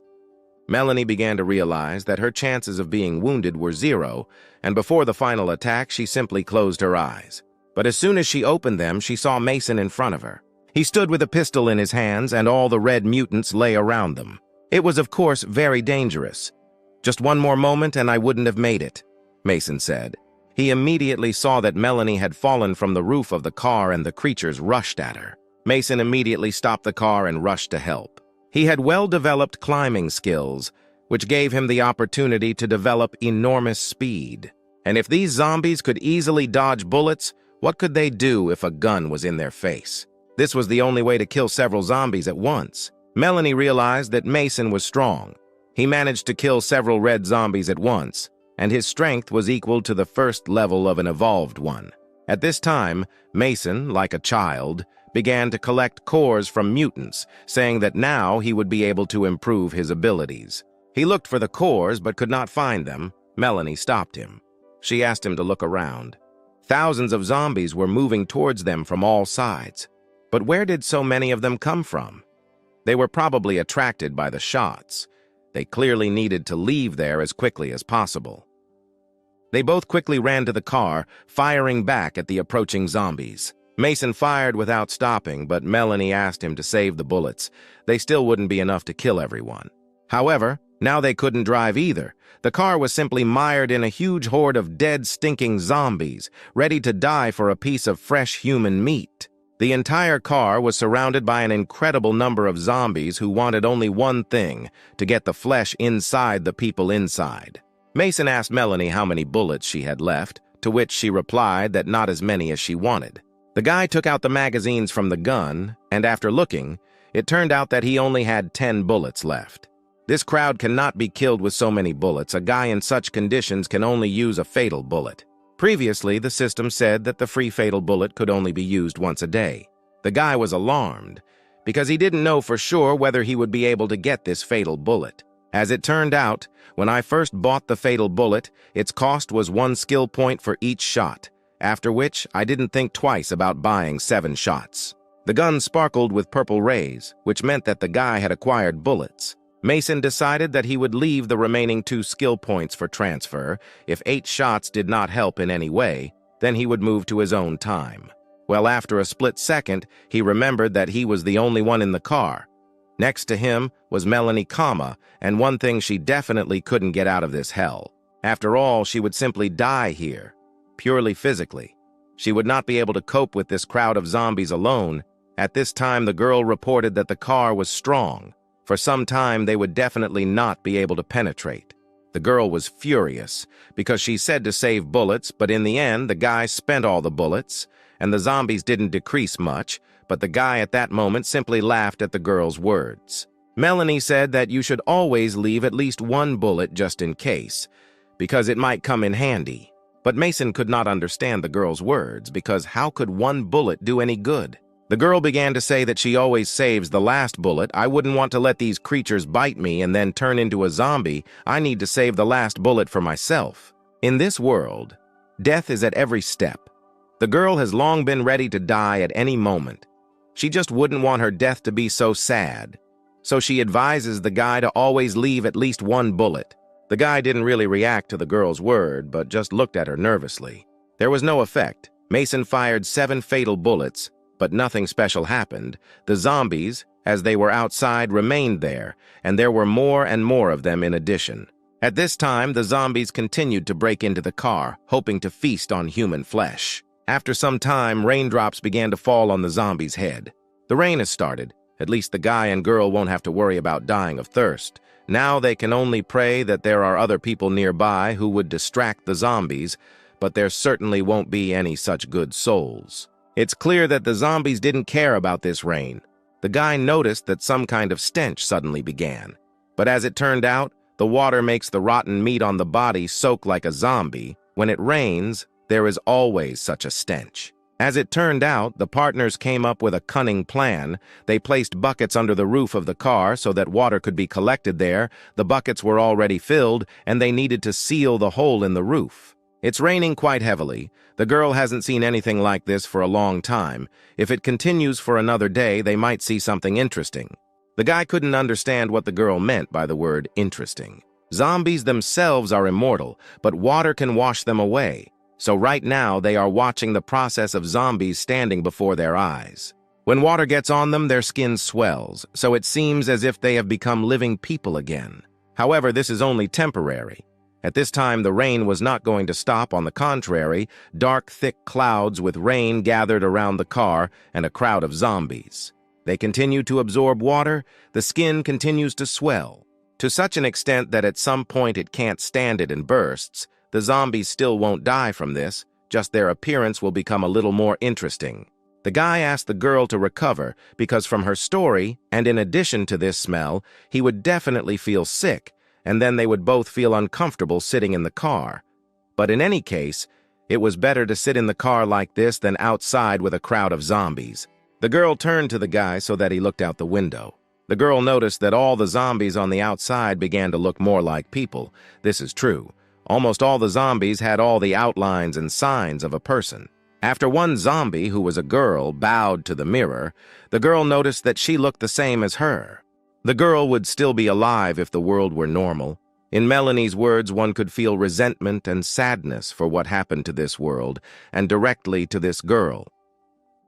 Melanie began to realize that her chances of being wounded were 0, and before the final attack, she simply closed her eyes. But as soon as she opened them, she saw Mason in front of her. He stood with a pistol in his hands, and all the red mutants lay around them. It was, of course, very dangerous. "Just one more moment and I wouldn't have made it," Mason said. He immediately saw that Melanie had fallen from the roof of the car and the creatures rushed at her. Mason immediately stopped the car and rushed to help. He had well-developed climbing skills, which gave him the opportunity to develop enormous speed. And if these zombies could easily dodge bullets, what could they do if a gun was in their face? This was the only way to kill several zombies at once. Melanie realized that Mason was strong. He managed to kill several red zombies at once, and his strength was equal to the first level of an evolved one. At this time, Mason, like a child, began to collect cores from mutants, saying that now he would be able to improve his abilities. He looked for the cores but could not find them. Melanie stopped him. She asked him to look around. Thousands of zombies were moving towards them from all sides. But where did so many of them come from? They were probably attracted by the shots. They clearly needed to leave there as quickly as possible. They both quickly ran to the car, firing back at the approaching zombies. Mason fired without stopping, but Melanie asked him to save the bullets. They still wouldn't be enough to kill everyone. However, now they couldn't drive either. The car was simply mired in a huge horde of dead, stinking zombies, ready to die for a piece of fresh human meat. The entire car was surrounded by an incredible number of zombies who wanted only one thing: to get the flesh inside the people inside. Mason asked Melanie how many bullets she had left, to which she replied that not as many as she wanted. The guy took out the magazines from the gun, and after looking, it turned out that he only had 10 bullets left. This crowd cannot be killed with so many bullets. A guy in such conditions can only use a fatal bullet. Previously, the system said that the free fatal bullet could only be used once a day. The guy was alarmed, because he didn't know for sure whether he would be able to get this fatal bullet. As it turned out, when I first bought the fatal bullet, its cost was 1 skill point for each shot, after which I didn't think twice about buying 7 shots. The gun sparkled with purple rays, which meant that the guy had acquired bullets. Mason decided that he would leave the remaining 2 skill points for transfer. If 8 shots did not help in any way, then he would move to his own time. Well, after a split second, he remembered that he was the only one in the car. Next to him was Melanie, and one thing she definitely couldn't get out of this hell. After all, she would simply die here, purely physically. She would not be able to cope with this crowd of zombies alone. At this time, the girl reported that the car was strong. For some time, they would definitely not be able to penetrate. The girl was furious because she said to save bullets, but in the end, the guy spent all the bullets, and the zombies didn't decrease much, but the guy at that moment simply laughed at the girl's words. Melanie said that you should always leave at least one bullet just in case, because it might come in handy. But Mason could not understand the girl's words, because how could one bullet do any good? The girl began to say that she always saves the last bullet. I wouldn't want to let these creatures bite me and then turn into a zombie. I need to save the last bullet for myself. In this world, death is at every step. The girl has long been ready to die at any moment. She just wouldn't want her death to be so sad. So she advises the guy to always leave at least one bullet. The guy didn't really react to the girl's word, but just looked at her nervously. There was no effect. Mason fired 7 fatal bullets, but nothing special happened. The zombies, as they were outside, remained there, and there were more and more of them in addition. At this time, the zombies continued to break into the car, hoping to feast on human flesh. After some time, raindrops began to fall on the zombies' head. The rain has started. At least the guy and girl won't have to worry about dying of thirst. Now they can only pray that there are other people nearby who would distract the zombies, but there certainly won't be any such good souls. It's clear that the zombies didn't care about this rain. The guy noticed that some kind of stench suddenly began. But as it turned out, the water makes the rotten meat on the body soak like a zombie. When it rains, there is always such a stench. As it turned out, the partners came up with a cunning plan. They placed buckets under the roof of the car so that water could be collected there. The buckets were already filled, and they needed to seal the hole in the roof. It's raining quite heavily. The girl hasn't seen anything like this for a long time. If it continues for another day, they might see something interesting. The guy couldn't understand what the girl meant by the word interesting. Zombies themselves are immortal, but water can wash them away. So right now, they are watching the process of zombies standing before their eyes. When water gets on them, their skin swells, so it seems as if they have become living people again. However, this is only temporary. At this time, the rain was not going to stop. On the contrary, dark, thick clouds with rain gathered around the car and a crowd of zombies. They continue to absorb water. The skin continues to swell, to such an extent that at some point it can't stand it and bursts. The zombies still won't die from this, just their appearance will become a little more interesting. The guy asked the girl to recover because from her story, and in addition to this smell, he would definitely feel sick, and then they would both feel uncomfortable sitting in the car. But in any case, it was better to sit in the car like this than outside with a crowd of zombies. The girl turned to the guy so that he looked out the window. The girl noticed that all the zombies on the outside began to look more like people. This is true. Almost all the zombies had all the outlines and signs of a person. After one zombie, who was a girl, bowed to the mirror, the girl noticed that she looked the same as her. The girl would still be alive if the world were normal. In Melanie's words, one could feel resentment and sadness for what happened to this world, and directly to this girl.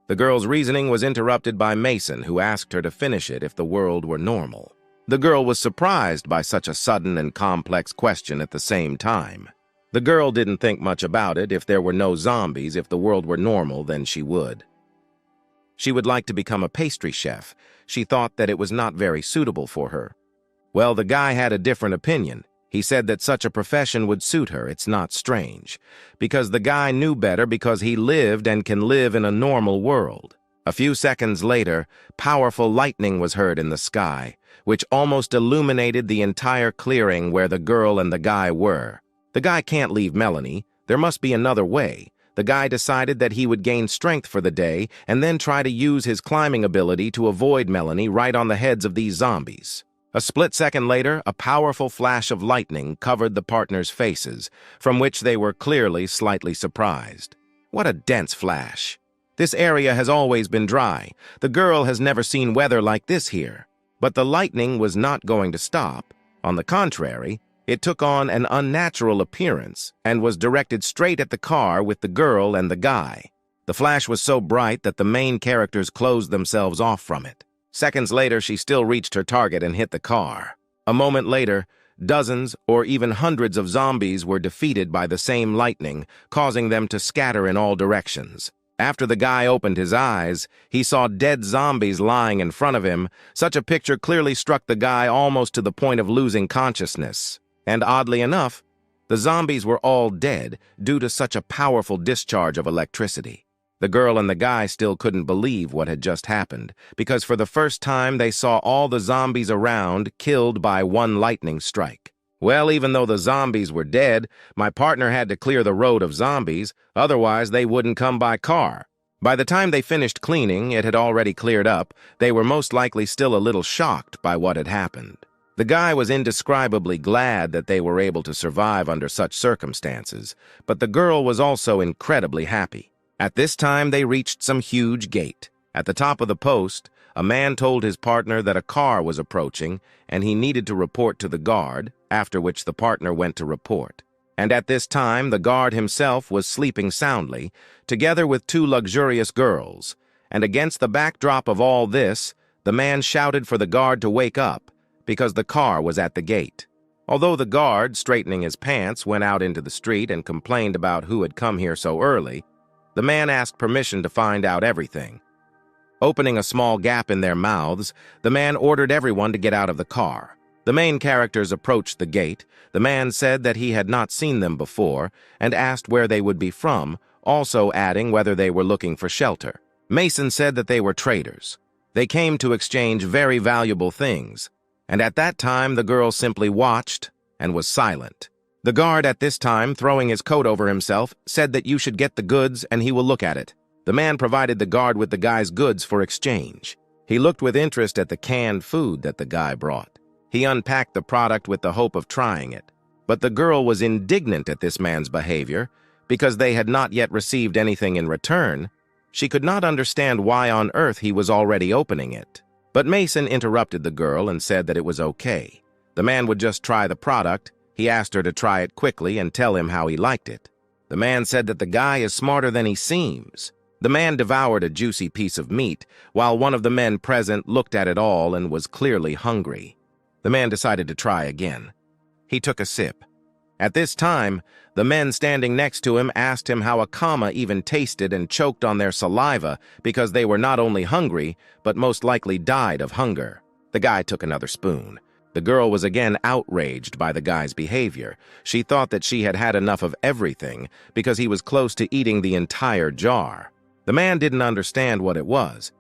The girl's reasoning was interrupted by Mason, who asked her to finish it if the world were normal. The girl was surprised by such a sudden and complex question at the same time. The girl didn't think much about it. If there were no zombies, if the world were normal, then she would. She would like to become a pastry chef. She thought that it was not very suitable for her. Well, the guy had a different opinion. He said that such a profession would suit her. It's not strange, because the guy knew better because he lived and can live in a normal world. A few seconds later, powerful lightning was heard in the sky, which almost illuminated the entire clearing where the girl and the guy were. The guy can't leave Melanie. There must be another way. The guy decided that he would gain strength for the day and then try to use his climbing ability to avoid Melanie right on the heads of these zombies. A split second later, a powerful flash of lightning covered the partners' faces, from which they were clearly slightly surprised. What a dense flash! This area has always been dry. The girl has never seen weather like this here. But the lightning was not going to stop. On the contrary, it took on an unnatural appearance and was directed straight at the car with the girl and the guy. The flash was so bright that the main characters closed themselves off from it. Seconds later, she still reached her target and hit the car. A moment later, dozens or even hundreds of zombies were defeated by the same lightning, causing them to scatter in all directions. After the guy opened his eyes, he saw dead zombies lying in front of him. Such a picture clearly struck the guy almost to the point of losing consciousness. And oddly enough, the zombies were all dead due to such a powerful discharge of electricity. The girl and the guy still couldn't believe what had just happened, because for the first time they saw all the zombies around killed by one lightning strike. Well, even though the zombies were dead, my partner had to clear the road of zombies, otherwise they wouldn't come by car. By the time they finished cleaning, it had already cleared up. They were most likely still a little shocked by what had happened. The guy was indescribably glad that they were able to survive under such circumstances, but the girl was also incredibly happy. At this time, they reached some huge gate. At the top of the post, a man told his partner that a car was approaching and he needed to report to the guard, after which the partner went to report. And at this time, the guard himself was sleeping soundly, together with two luxurious girls. And against the backdrop of all this, the man shouted for the guard to wake up, because the car was at the gate. Although the guard, straightening his pants, went out into the street and complained about who had come here so early, the man asked permission to find out everything. Opening a small gap in their mouths, the man ordered everyone to get out of the car. The main characters approached the gate. The man said that he had not seen them before and asked where they would be from, also adding whether they were looking for shelter. Mason said that they were traders. They came to exchange very valuable things, and at that time the girl simply watched and was silent. The guard at this time, throwing his coat over himself, said that you should get the goods and he will look at it. The man provided the guard with the guy's goods for exchange. He looked with interest at the canned food that the guy brought. He unpacked the product with the hope of trying it. But the girl was indignant at this man's behavior because they had not yet received anything in return. She could not understand why on earth he was already opening it. But Mason interrupted the girl and said that it was okay. The man would just try the product. He asked her to try it quickly and tell him how he liked it. The man said that the guy is smarter than he seems. The man devoured a juicy piece of meat, while one of the men present looked at it all and was clearly hungry. The man decided to try again. He took a sip. At this time, the men standing next to him asked him how a comma even tasted and choked on their saliva because they were not only hungry, but most likely died of hunger. The guy took another spoon. The girl was again outraged by the guy's behavior. She thought that she had had enough of everything because he was close to eating the entire jar. The man didn't understand what it was.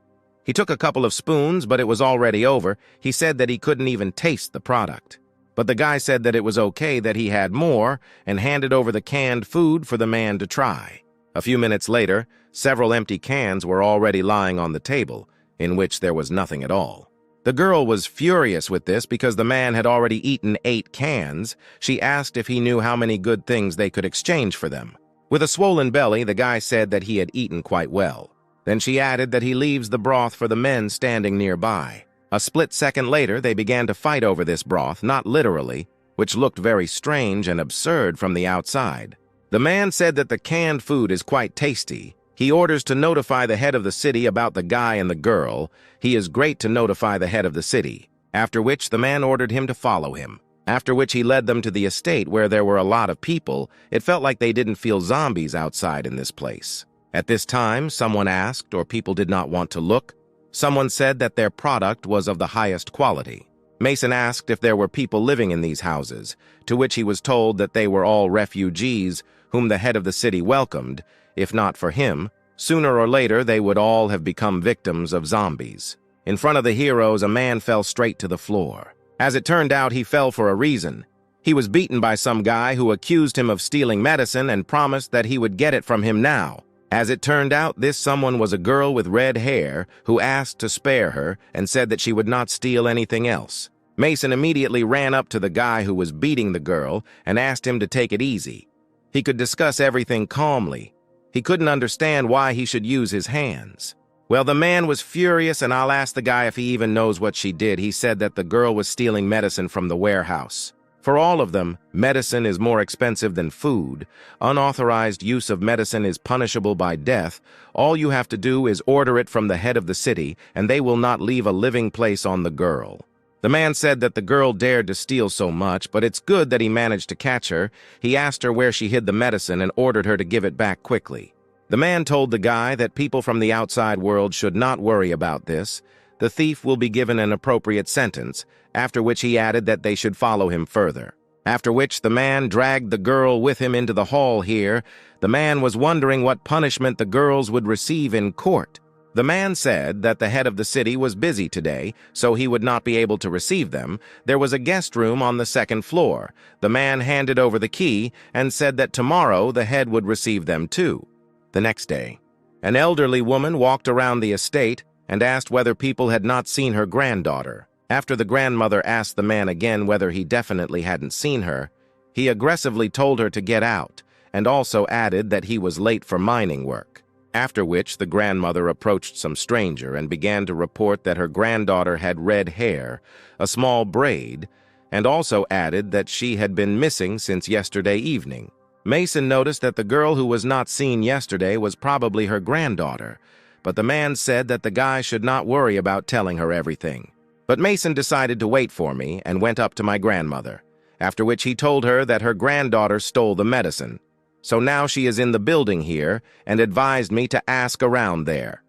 He took a couple of spoons, but it was already over. He said that he couldn't even taste the product. But the guy said that it was okay that he had more and handed over the canned food for the man to try. A few minutes later, several empty cans were already lying on the table, in which there was nothing at all. The girl was furious with this because the man had already eaten 8 cans. She asked if he knew how many good things they could exchange for them. With a swollen belly, the guy said that he had eaten quite well. Then she added that he leaves the broth for the men standing nearby. A split second later, they began to fight over this broth, not literally, which looked very strange and absurd from the outside. The man said that the canned food is quite tasty. He orders to notify the head of the city about the guy and the girl. He is great to notify the head of the city. After which, the man ordered him to follow him. After which he led them to the estate where there were a lot of people. It felt like they didn't feel zombies outside in this place. At this time, someone asked, or people did not want to look. Someone said that their product was of the highest quality. Mason asked if there were people living in these houses, to which he was told that they were all refugees whom the head of the city welcomed. If not for him, sooner or later they would all have become victims of zombies. In front of the heroes, a man fell straight to the floor. As it turned out, he fell for a reason. He was beaten by some guy who accused him of stealing medicine and promised that he would get it from him now. As it turned out, this someone was a girl with red hair who asked to spare her and said that she would not steal anything else. Mason immediately ran up to the guy who was beating the girl and asked him to take it easy. He could discuss everything calmly. He couldn't understand why he should use his hands. Well, the man was furious, and I'll ask the guy if he even knows what she did. He said that the girl was stealing medicine from the warehouse. For all of them, medicine is more expensive than food. Unauthorized use of medicine is punishable by death. All you have to do is order it from the head of the city, and they will not leave a living place on the girl. The man said that the girl dared to steal so much, but it's good that he managed to catch her. He asked her where she hid the medicine and ordered her to give it back quickly. The man told the guy that people from the outside world should not worry about this. The thief will be given an appropriate sentence, after which he added that they should follow him further. After which the man dragged the girl with him into the hall here. The man was wondering what punishment the girls would receive in court. The man said that the head of the city was busy today, so he would not be able to receive them. There was a guest room on the second floor. The man handed over the key and said that tomorrow the head would receive them too. The next day, an elderly woman walked around the estate and asked whether people had not seen her granddaughter. After the grandmother asked the man again whether he definitely hadn't seen her, he aggressively told her to get out and also added that he was late for mining work. After which the grandmother approached some stranger and began to report that her granddaughter had red hair, a small braid, and also added that she had been missing since yesterday evening. Mason noticed that the girl who was not seen yesterday was probably her granddaughter, but the man said that the guy should not worry about telling her everything. But Mason decided to wait for me and went up to my grandmother, after which he told her that her granddaughter stole the medicine. So now she is in the building here and advised me to ask around there.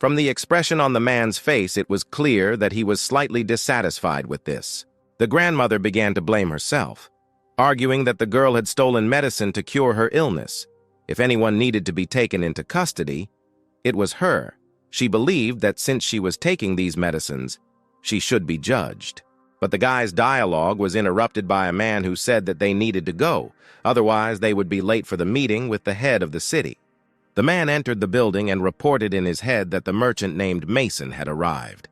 From the expression on the man's face, it was clear that he was slightly dissatisfied with this. The grandmother began to blame herself, arguing that the girl had stolen medicine to cure her illness. If anyone needed to be taken into custody, it was her. She believed that since she was taking these medicines, she should be judged. But the guy's dialogue was interrupted by a man who said that they needed to go, otherwise they would be late for the meeting with the head of the city. The man entered the building and reported in his head that the merchant named Mason had arrived.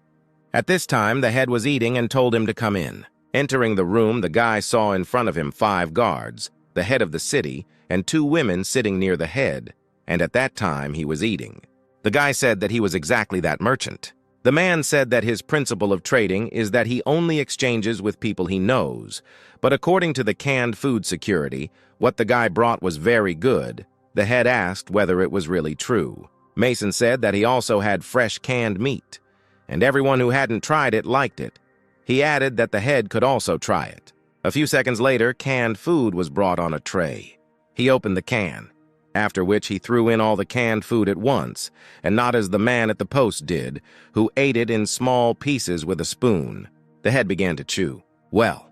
At this time, the head was eating and told him to come in. Entering the room, the guy saw in front of him 5 guards, the head of the city, and 2 women sitting near the head, and at that time he was eating. The guy said that he was exactly that merchant. The man said that his principle of trading is that he only exchanges with people he knows, but according to the canned food security, what the guy brought was very good. The head asked whether it was really true. Mason said that he also had fresh canned meat, and everyone who hadn't tried it liked it. He added that the head could also try it. A few seconds later, canned food was brought on a tray. He opened the can, after which he threw in all the canned food at once, and not as the man at the post did, who ate it in small pieces with a spoon. The head began to chew. Well,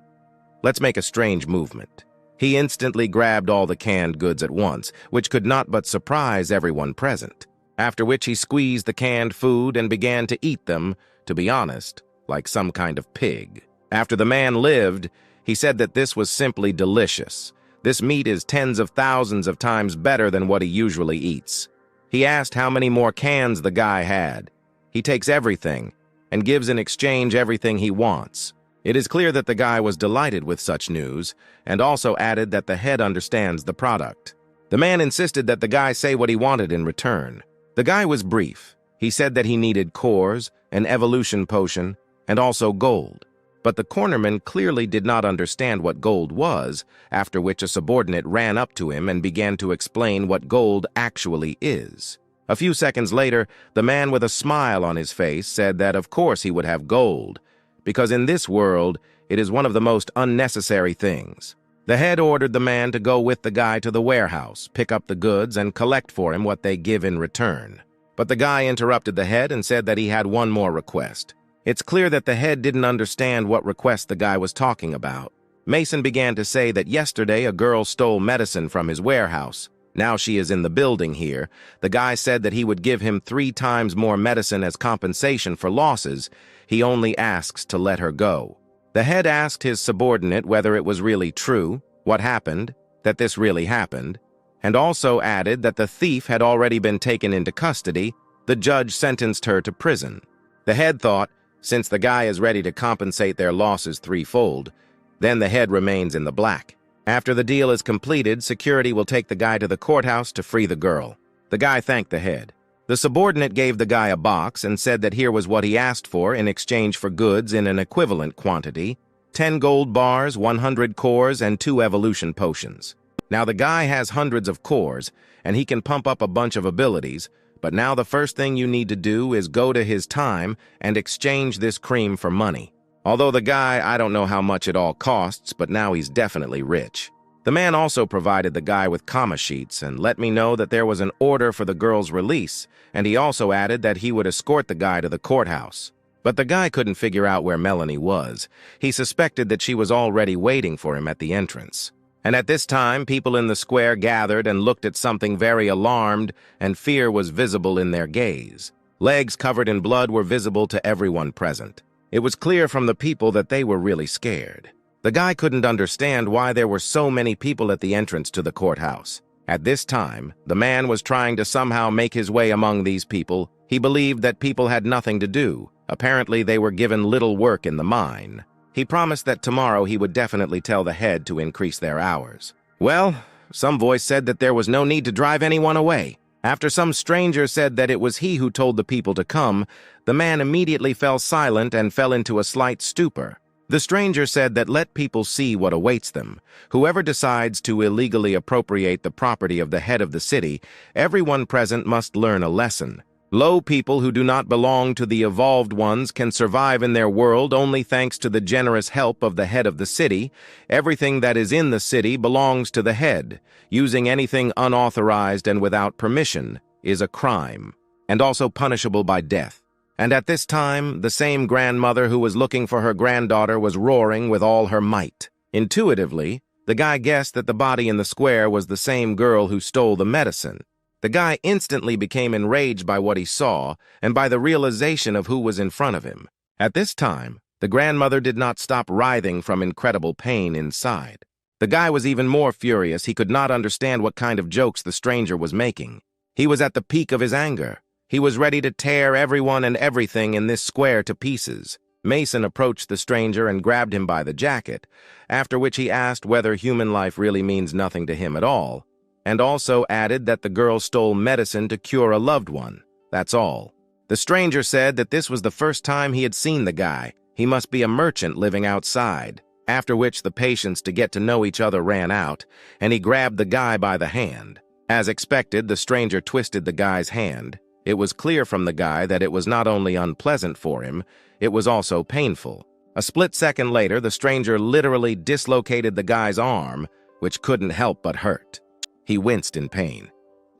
let's make a strange movement. He instantly grabbed all the canned goods at once, which could not but surprise everyone present, after which he squeezed the canned food and began to eat them, to be honest, like some kind of pig. After the man lived, he said that this was simply delicious. This meat is tens of thousands of times better than what he usually eats. He asked how many more cans the guy had. He takes everything and gives in exchange everything he wants. It is clear that the guy was delighted with such news and also added that the head understands the product. The man insisted that the guy say what he wanted in return. The guy was brief. He said that he needed cores, an evolution potion, and also gold. But the cornerman clearly did not understand what gold was, after which a subordinate ran up to him and began to explain what gold actually is. A few seconds later, the man with a smile on his face said that of course he would have gold, because in this world, it is one of the most unnecessary things. The head ordered the man to go with the guy to the warehouse, pick up the goods, and collect for him what they give in return. But the guy interrupted the head and said that he had one more request. It's clear that the head didn't understand what request the guy was talking about. Mason began to say that yesterday a girl stole medicine from his warehouse. Now she is in the building here. The guy said that he would give him 3 times more medicine as compensation for losses. He only asks to let her go. The head asked his subordinate whether it was really true, what happened, that this really happened, and also added that the thief had already been taken into custody. The judge sentenced her to prison. The head thought, since the guy is ready to compensate their losses 3-fold, then the head remains in the black. After the deal is completed, security will take the guy to the courthouse to free the girl. The guy thanked the head. The subordinate gave the guy a box and said that here was what he asked for in exchange for goods in an equivalent quantity. 10 gold bars, 100 cores, and 2 evolution potions. Now the guy has hundreds of cores, and he can pump up a bunch of abilities, but now the first thing you need to do is go to his time and exchange this cream for money. Although the guy, I don't know how much it all costs, but now he's definitely rich. The man also provided the guy with comma sheets and let me know that there was an order for the girl's release, and he also added that he would escort the guy to the courthouse. But the guy couldn't figure out where Melanie was. He suspected that she was already waiting for him at the entrance. And at this time, people in the square gathered and looked at something very alarmed, and fear was visible in their gaze. Legs covered in blood were visible to everyone present. It was clear from the people that they were really scared. The guy couldn't understand why there were so many people at the entrance to the courthouse. At this time, the man was trying to somehow make his way among these people. He believed that people had nothing to do. Apparently, they were given little work in the mine. He promised that tomorrow he would definitely tell the head to increase their hours. Well, some voice said that there was no need to drive anyone away. After some stranger said that it was he who told the people to come, the man immediately fell silent and fell into a slight stupor. The stranger said that let people see what awaits them. Whoever decides to illegally appropriate the property of the head of the city, everyone present must learn a lesson. Low people who do not belong to the evolved ones can survive in their world only thanks to the generous help of the head of the city. Everything that is in the city belongs to the head. Using anything unauthorized and without permission is a crime, and also punishable by death. And at this time, the same grandmother who was looking for her granddaughter was roaring with all her might. Intuitively, the guy guessed that the body in the square was the same girl who stole the medicine. The guy instantly became enraged by what he saw and by the realization of who was in front of him. At this time, the grandmother did not stop writhing from incredible pain inside. The guy was even more furious. He could not understand what kind of jokes the stranger was making. He was at the peak of his anger. He was ready to tear everyone and everything in this square to pieces. Mason approached the stranger and grabbed him by the jacket, after which he asked whether human life really means nothing to him at all, and also added that the girl stole medicine to cure a loved one. That's all. The stranger said that this was the first time he had seen the guy. He must be a merchant living outside, after which the patience to get to know each other ran out, and he grabbed the guy by the hand. As expected, the stranger twisted the guy's hand. It was clear from the guy that it was not only unpleasant for him, it was also painful. A split second later, the stranger literally dislocated the guy's arm, which couldn't help but hurt. He winced in pain.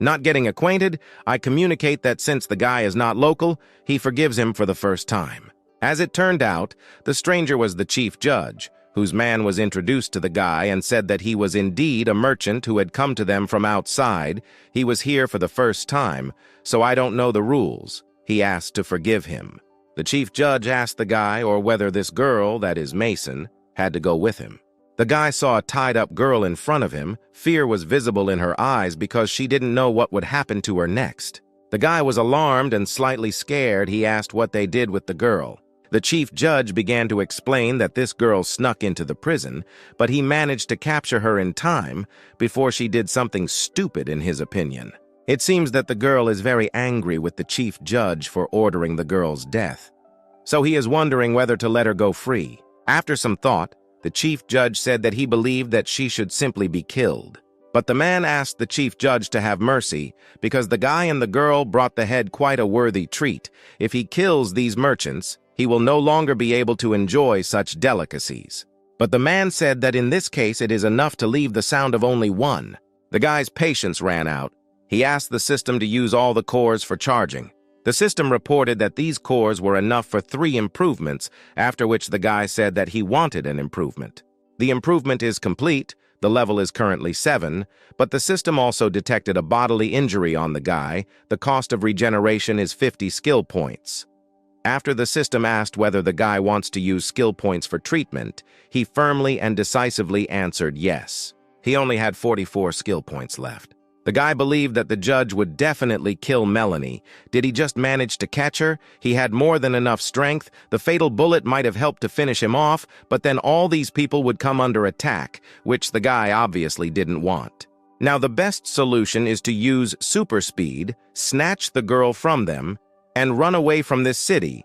Not getting acquainted, I communicate that since the guy is not local, he forgives him for the first time. As it turned out, the stranger was the chief judge, whose man was introduced to the guy and said that he was indeed a merchant who had come to them from outside. He was here for the first time, so I don't know the rules. He asked to forgive him. The chief judge asked the guy or whether this girl, that is Mason, had to go with him. The guy saw a tied-up girl in front of him. Fear was visible in her eyes because she didn't know what would happen to her next. The guy was alarmed and slightly scared. He asked what they did with the girl. The chief judge began to explain that this girl snuck into the prison, but he managed to capture her in time before she did something stupid in his opinion. It seems that the girl is very angry with the chief judge for ordering the girl's death. So he is wondering whether to let her go free. After some thought, the chief judge said that he believed that she should simply be killed. But the man asked the chief judge to have mercy because the guy and the girl brought the head quite a worthy treat. If he kills these merchants, he will no longer be able to enjoy such delicacies. But the man said that in this case it is enough to leave the sound of only one. The guy's patience ran out. He asked the system to use all the cores for charging. The system reported that these cores were enough for 3 improvements, after which the guy said that he wanted an improvement. The improvement is complete, the level is currently 7, but the system also detected a bodily injury on the guy. The cost of regeneration is 50 skill points. After the system asked whether the guy wants to use skill points for treatment, he firmly and decisively answered yes. He only had 44 skill points left. The guy believed that the judge would definitely kill Melanie. Did he just manage to catch her? He had more than enough strength. The fatal bullet might have helped to finish him off, but then all these people would come under attack, which the guy obviously didn't want. Now the best solution is to use super speed, snatch the girl from them, and run away from this city.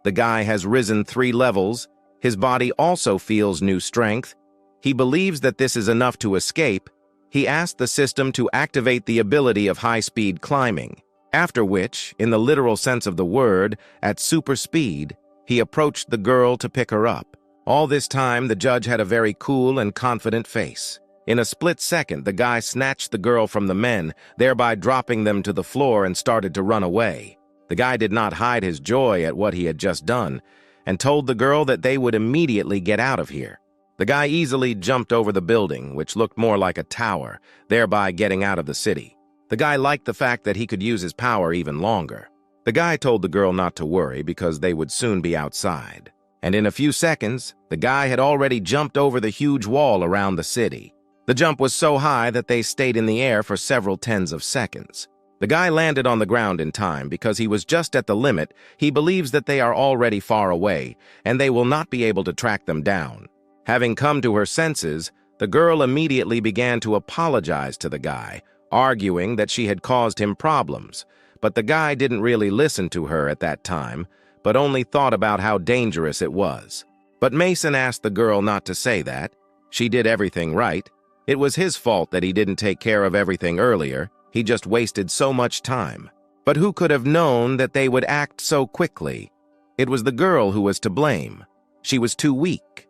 The guy has risen 3 levels. His body also feels new strength. He believes that this is enough to escape. He asked the system to activate the ability of high-speed climbing, after which, in the literal sense of the word, at super speed, he approached the girl to pick her up. All this time, the judge had a very cool and confident face. In a split second, the guy snatched the girl from the men, thereby dropping them to the floor and started to run away. The guy did not hide his joy at what he had just done, and told the girl that they would immediately get out of here. The guy easily jumped over the building, which looked more like a tower, thereby getting out of the city. The guy liked the fact that he could use his power even longer. The guy told the girl not to worry because they would soon be outside. And in a few seconds, the guy had already jumped over the huge wall around the city. The jump was so high that they stayed in the air for several tens of seconds. The guy landed on the ground in time because he was just at the limit. He believes that they are already far away, and they will not be able to track them down. Having come to her senses, the girl immediately began to apologize to the guy, arguing that she had caused him problems. But the guy didn't really listen to her at that time, but only thought about how dangerous it was. But Mason asked the girl not to say that. She did everything right. It was his fault that he didn't take care of everything earlier. He just wasted so much time. But who could have known that they would act so quickly? It was the girl who was to blame. She was too weak.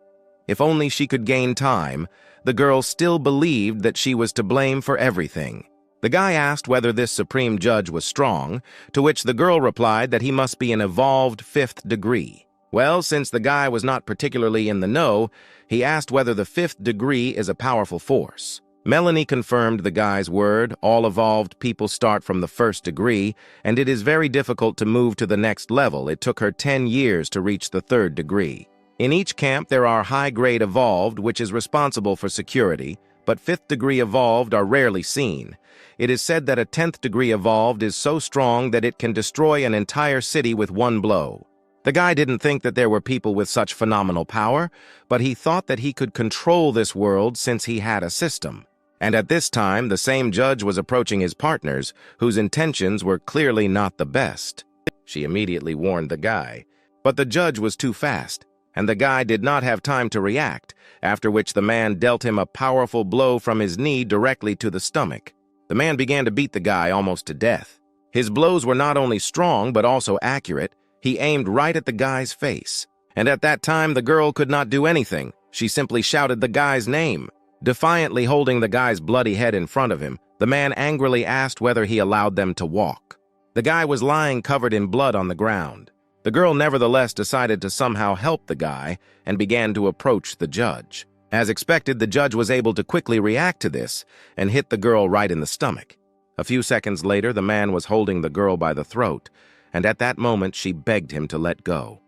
If only she could gain time, the girl still believed that she was to blame for everything. The guy asked whether this supreme judge was strong, to which the girl replied that he must be an evolved 5th degree. Well, since the guy was not particularly in the know, he asked whether the 5th degree is a powerful force. Melanie confirmed the guy's word. All evolved people start from the 1st degree, and it is very difficult to move to the next level. It took her 10 years to reach the 3rd degree. In each camp, there are high-grade evolved, which is responsible for security, but 5th degree evolved are rarely seen. It is said that a 10th degree evolved is so strong that it can destroy an entire city with one blow. The guy didn't think that there were people with such phenomenal power, but he thought that he could control this world since he had a system. And at this time, the same judge was approaching his partners, whose intentions were clearly not the best. She immediately warned the guy, but the judge was too fast, and the guy did not have time to react, after which the man dealt him a powerful blow from his knee directly to the stomach. The man began to beat the guy almost to death. His blows were not only strong but also accurate. He aimed right at the guy's face. And at that time, the girl could not do anything. She simply shouted the guy's name. Defiantly holding the guy's bloody head in front of him, the man angrily asked whether he allowed them to walk. The guy was lying covered in blood on the ground. The girl nevertheless decided to somehow help the guy and began to approach the judge. As expected, the judge was able to quickly react to this and hit the girl right in the stomach. A few seconds later, the man was holding the girl by the throat, and at that moment she begged him to let go.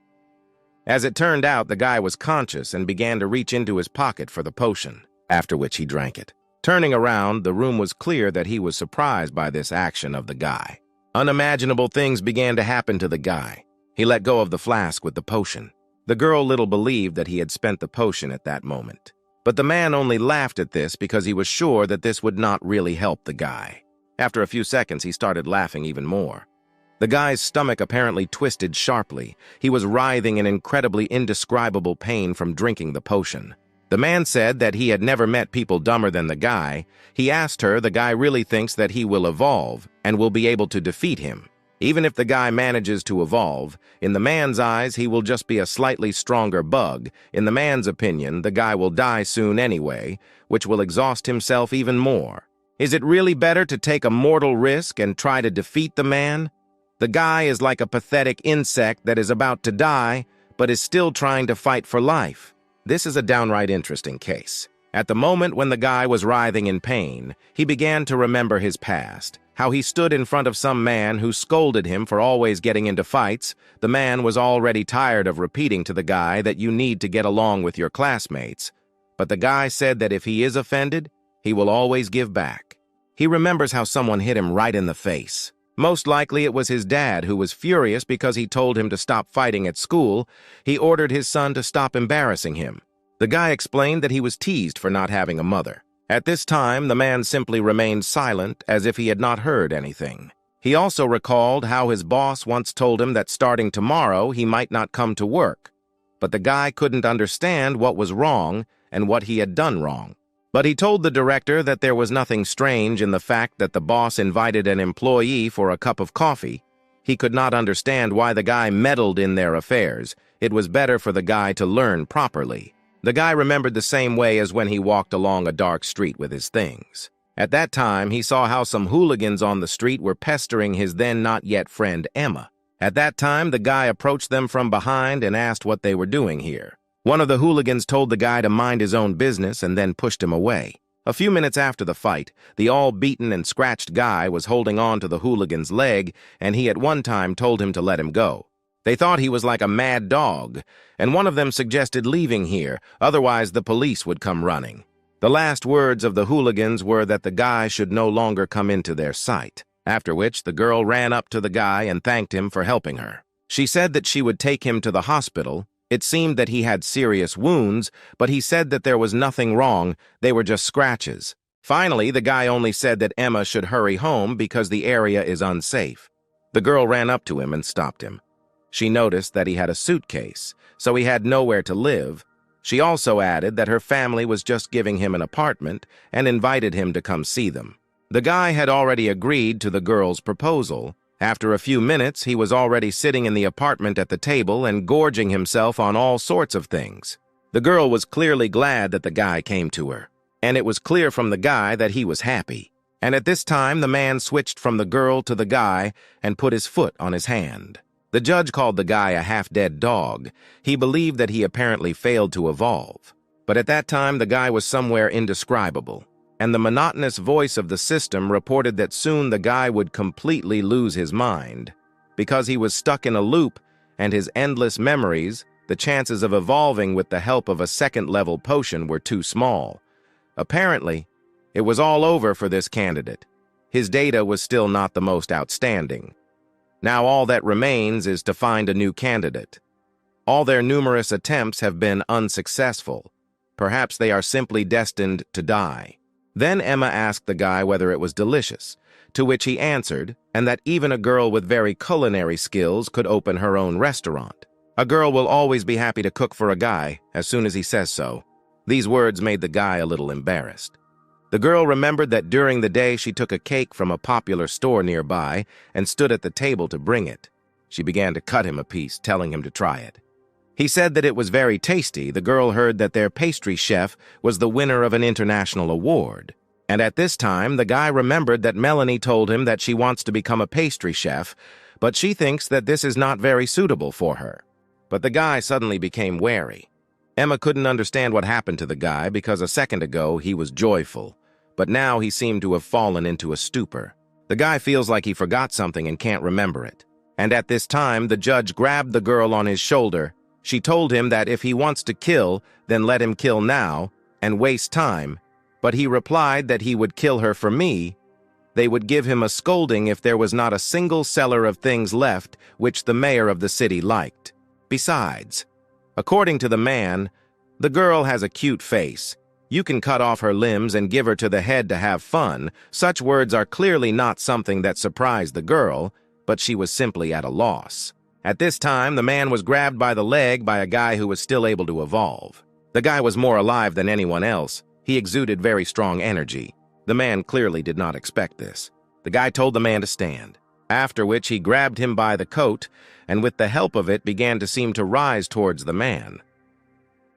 As it turned out, the guy was conscious and began to reach into his pocket for the potion, after which he drank it. Turning around, the room was clear that he was surprised by this action of the guy. Unimaginable things began to happen to the guy. He let go of the flask with the potion. The girl little believed that he had spent the potion at that moment. But the man only laughed at this because he was sure that this would not really help the guy. After a few seconds, he started laughing even more. The guy's stomach apparently twisted sharply. He was writhing in incredibly indescribable pain from drinking the potion. The man said that he had never met people dumber than the guy. He asked her, the guy really thinks that he will evolve and will be able to defeat him. Even if the guy manages to evolve, in the man's eyes, he will just be a slightly stronger bug. In the man's opinion, the guy will die soon anyway, which will exhaust himself even more. Is it really better to take a mortal risk and try to defeat the man? The guy is like a pathetic insect that is about to die, but is still trying to fight for life. This is a downright interesting case. At the moment when the guy was writhing in pain, he began to remember his past. How he stood in front of some man who scolded him for always getting into fights. The man was already tired of repeating to the guy that you need to get along with your classmates. But the guy said that if he is offended, he will always give back. He remembers how someone hit him right in the face. Most likely it was his dad who was furious because he told him to stop fighting at school. He ordered his son to stop embarrassing him. The guy explained that he was teased for not having a mother. At this time, the man simply remained silent as if he had not heard anything. He also recalled how his boss once told him that starting tomorrow he might not come to work. but the guy couldn't understand what was wrong and what he had done wrong. But he told the director that there was nothing strange in the fact that the boss invited an employee for a cup of coffee. He could not understand why the guy meddled in their affairs. It was better for the guy to learn properly. The guy remembered the same way as when he walked along a dark street with his things. At that time, he saw how some hooligans on the street were pestering his then-not-yet friend Emma. At that time, the guy approached them from behind and asked what they were doing here. One of the hooligans told the guy to mind his own business and then pushed him away. A few minutes after the fight, the all-beaten and scratched guy was holding on to the hooligan's leg, and he at one time told him to let him go. They thought he was like a mad dog, and one of them suggested leaving here, otherwise the police would come running. The last words of the hooligans were that the guy should no longer come into their sight, after which the girl ran up to the guy and thanked him for helping her. She said that she would take him to the hospital. It seemed that he had serious wounds, but he said that there was nothing wrong, they were just scratches. Finally, the guy only said that Emma should hurry home because the area is unsafe. The girl ran up to him and stopped him. She noticed that he had a suitcase, so he had nowhere to live. She also added that her family was just giving him an apartment and invited him to come see them. The guy had already agreed to the girl's proposal. After a few minutes, he was already sitting in the apartment at the table and gorging himself on all sorts of things. The girl was clearly glad that the guy came to her, and it was clear from the guy that he was happy. And at this time, the man switched from the girl to the guy and put his foot on his hand. The judge called the guy a half-dead dog. He believed that he apparently failed to evolve. But at that time, the guy was somewhere indescribable, and the monotonous voice of the system reported that soon the guy would completely lose his mind. Because he was stuck in a loop and his endless memories, the chances of evolving with the help of a second-level potion were too small. Apparently, it was all over for this candidate. His data was still not the most outstanding. Now all that remains is to find a new candidate. All their numerous attempts have been unsuccessful. Perhaps they are simply destined to die. Then Emma asked the guy whether it was delicious, to which he answered, and that even a girl with very culinary skills could open her own restaurant. A girl will always be happy to cook for a guy as soon as he says so. These words made the guy a little embarrassed. The girl remembered that during the day she took a cake from a popular store nearby and stood at the table to bring it. She began to cut him a piece, telling him to try it. He said that it was very tasty. The girl heard that their pastry chef was the winner of an international award. And at this time, the guy remembered that Melanie told him that she wants to become a pastry chef, but she thinks that this is not very suitable for her. But the guy suddenly became wary. Emma couldn't understand what happened to the guy because a second ago he was joyful, but now he seemed to have fallen into a stupor. The guy feels like he forgot something and can't remember it. And at this time, the judge grabbed the girl on his shoulder. She told him that if he wants to kill, then let him kill now and waste time. But he replied that he would kill her for me. They would give him a scolding if there was not a single seller of things left which the mayor of the city liked. Besides, according to the man, the girl has a cute face. You can cut off her limbs and give her to the head to have fun. Such words are clearly not something that surprised the girl, but she was simply at a loss. At this time, the man was grabbed by the leg by a guy who was still able to evolve. The guy was more alive than anyone else. He exuded very strong energy. The man clearly did not expect this. The guy told the man to stand, after which he grabbed him by the coat and with the help of it began to seem to rise towards the man.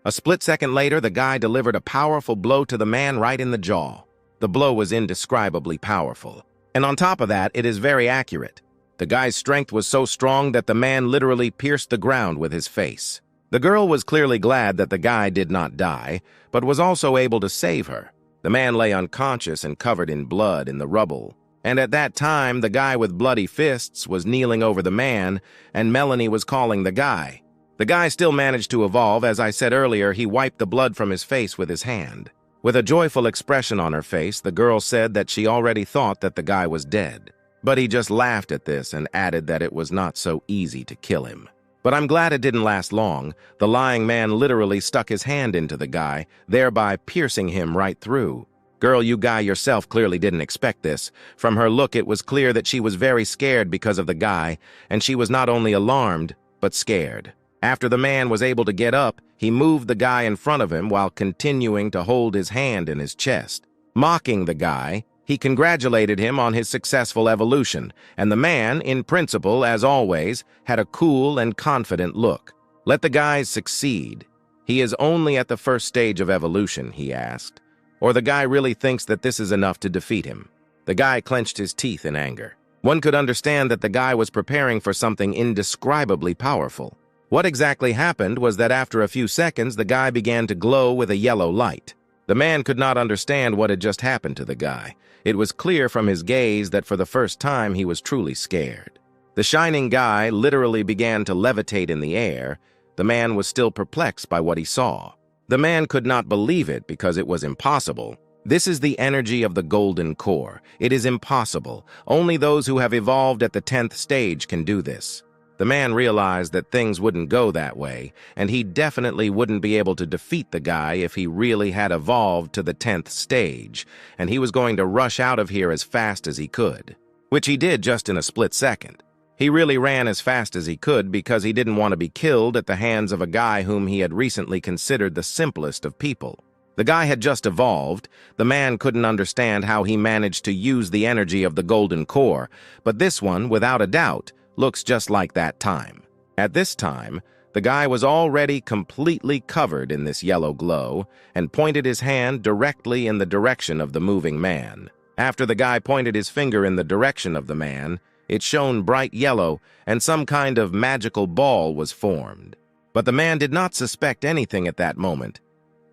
A split second later, the guy delivered a powerful blow to the man right in the jaw. The blow was indescribably powerful. And on top of that, it is very accurate. The guy's strength was so strong that the man literally pierced the ground with his face. The girl was clearly glad that the guy did not die, but was also able to save her. The man lay unconscious and covered in blood in the rubble. And at that time, the guy with bloody fists was kneeling over the man, and Melanie was calling the guy. The guy still managed to evolve. As I said earlier, he wiped the blood from his face with his hand. With a joyful expression on her face, the girl said that she already thought that the guy was dead. But he just laughed at this and added that it was not so easy to kill him. But I'm glad it didn't last long. The lying man literally stuck his hand into the guy, thereby piercing him right through. Girl, you guy yourself clearly didn't expect this. From her look, it was clear that she was very scared because of the guy, and she was not only alarmed, but scared. After the man was able to get up, he moved the guy in front of him while continuing to hold his hand in his chest. Mocking the guy, he congratulated him on his successful evolution, and the man, in principle, as always, had a cool and confident look. "Let the guys succeed. He is only at the first stage of evolution," he asked. "Or the guy really thinks that this is enough to defeat him?" The guy clenched his teeth in anger. One could understand that the guy was preparing for something indescribably powerful. What exactly happened was that after a few seconds, the guy began to glow with a yellow light. The man could not understand what had just happened to the guy. It was clear from his gaze that for the first time he was truly scared. The shining guy literally began to levitate in the air. The man was still perplexed by what he saw. The man could not believe it because it was impossible. This is the energy of the golden core. It is impossible. Only those who have evolved at the 10th stage can do this. The man realized that things wouldn't go that way, and he definitely wouldn't be able to defeat the guy if he really had evolved to the 10th stage, and he was going to rush out of here as fast as he could, which he did just in a split second. He really ran as fast as he could because he didn't want to be killed at the hands of a guy whom he had recently considered the simplest of people. The guy had just evolved. The man couldn't understand how he managed to use the energy of the golden core, but this one, without a doubt, looks just like that time. At this time, the guy was already completely covered in this yellow glow and pointed his hand directly in the direction of the moving man. After the guy pointed his finger in the direction of the man, it shone bright yellow and some kind of magical ball was formed. But the man did not suspect anything at that moment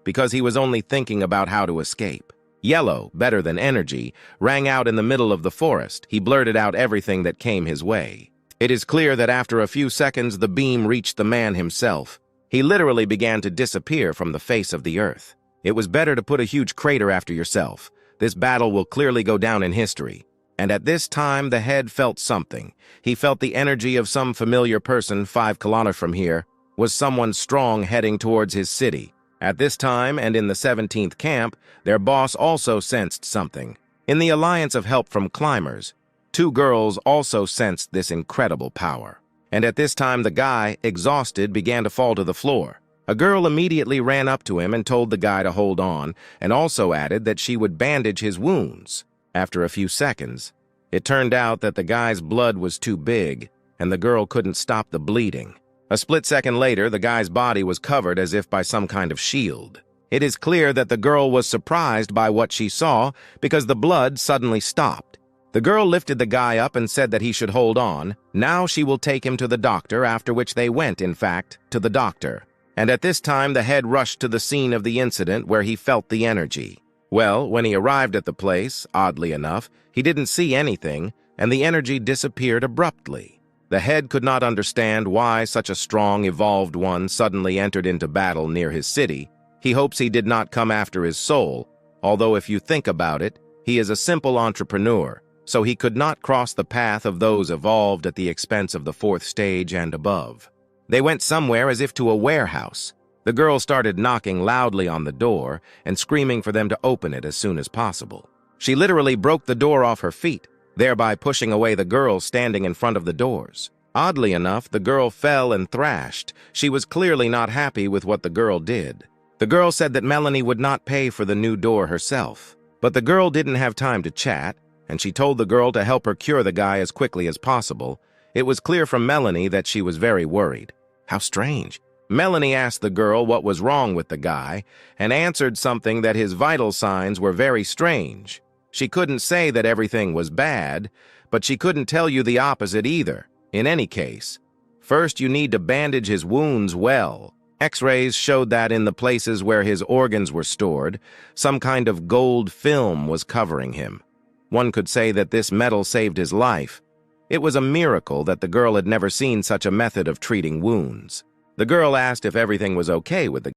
because he was only thinking about how to escape. Yellow, better than energy, rang out in the middle of the forest. He blurted out everything that came his way. It is clear that after a few seconds, the beam reached the man himself. He literally began to disappear from the face of the earth. It was better to put a huge crater after yourself. This battle will clearly go down in history. And at this time, the head felt something. He felt the energy of some familiar person 5 kilometers from here, was someone strong heading towards his city. At this time, and in the 17th camp, their boss also sensed something. In the alliance of help from climbers, 2 girls also sensed this incredible power. And at this time, the guy, exhausted, began to fall to the floor. A girl immediately ran up to him and told the guy to hold on, and also added that she would bandage his wounds. After a few seconds, it turned out that the guy's blood was too big, and the girl couldn't stop the bleeding. A split second later, the guy's body was covered as if by some kind of shield. It is clear that the girl was surprised by what she saw because the blood suddenly stopped. The girl lifted the guy up and said that he should hold on. Now she will take him to the doctor, after which they went, in fact, to the doctor. And at this time, the head rushed to the scene of the incident where he felt the energy. Well, when he arrived at the place, oddly enough, he didn't see anything, and the energy disappeared abruptly. The head could not understand why such a strong, evolved one suddenly entered into battle near his city. He hopes he did not come after his soul, although if you think about it, he is a simple entrepreneur, so he could not cross the path of those evolved at the expense of the 4th stage and above. They went somewhere as if to a warehouse. The girl started knocking loudly on the door and screaming for them to open it as soon as possible. She literally broke the door off her feet, thereby pushing away the girl standing in front of the doors. Oddly enough, the girl fell and thrashed. She was clearly not happy with what the girl did. The girl said that Melanie would not pay for the new door herself. But the girl didn't have time to chat, and she told the girl to help her cure the guy as quickly as possible. It was clear from Melanie that she was very worried. How strange. Melanie asked the girl what was wrong with the guy and answered something that his vital signs were very strange. She couldn't say that everything was bad, but she couldn't tell you the opposite either. In any case, first you need to bandage his wounds well. X-rays showed that in the places where his organs were stored, some kind of gold film was covering him. One could say that this metal saved his life. It was a miracle that the girl had never seen such a method of treating wounds. The girl asked if everything was okay with the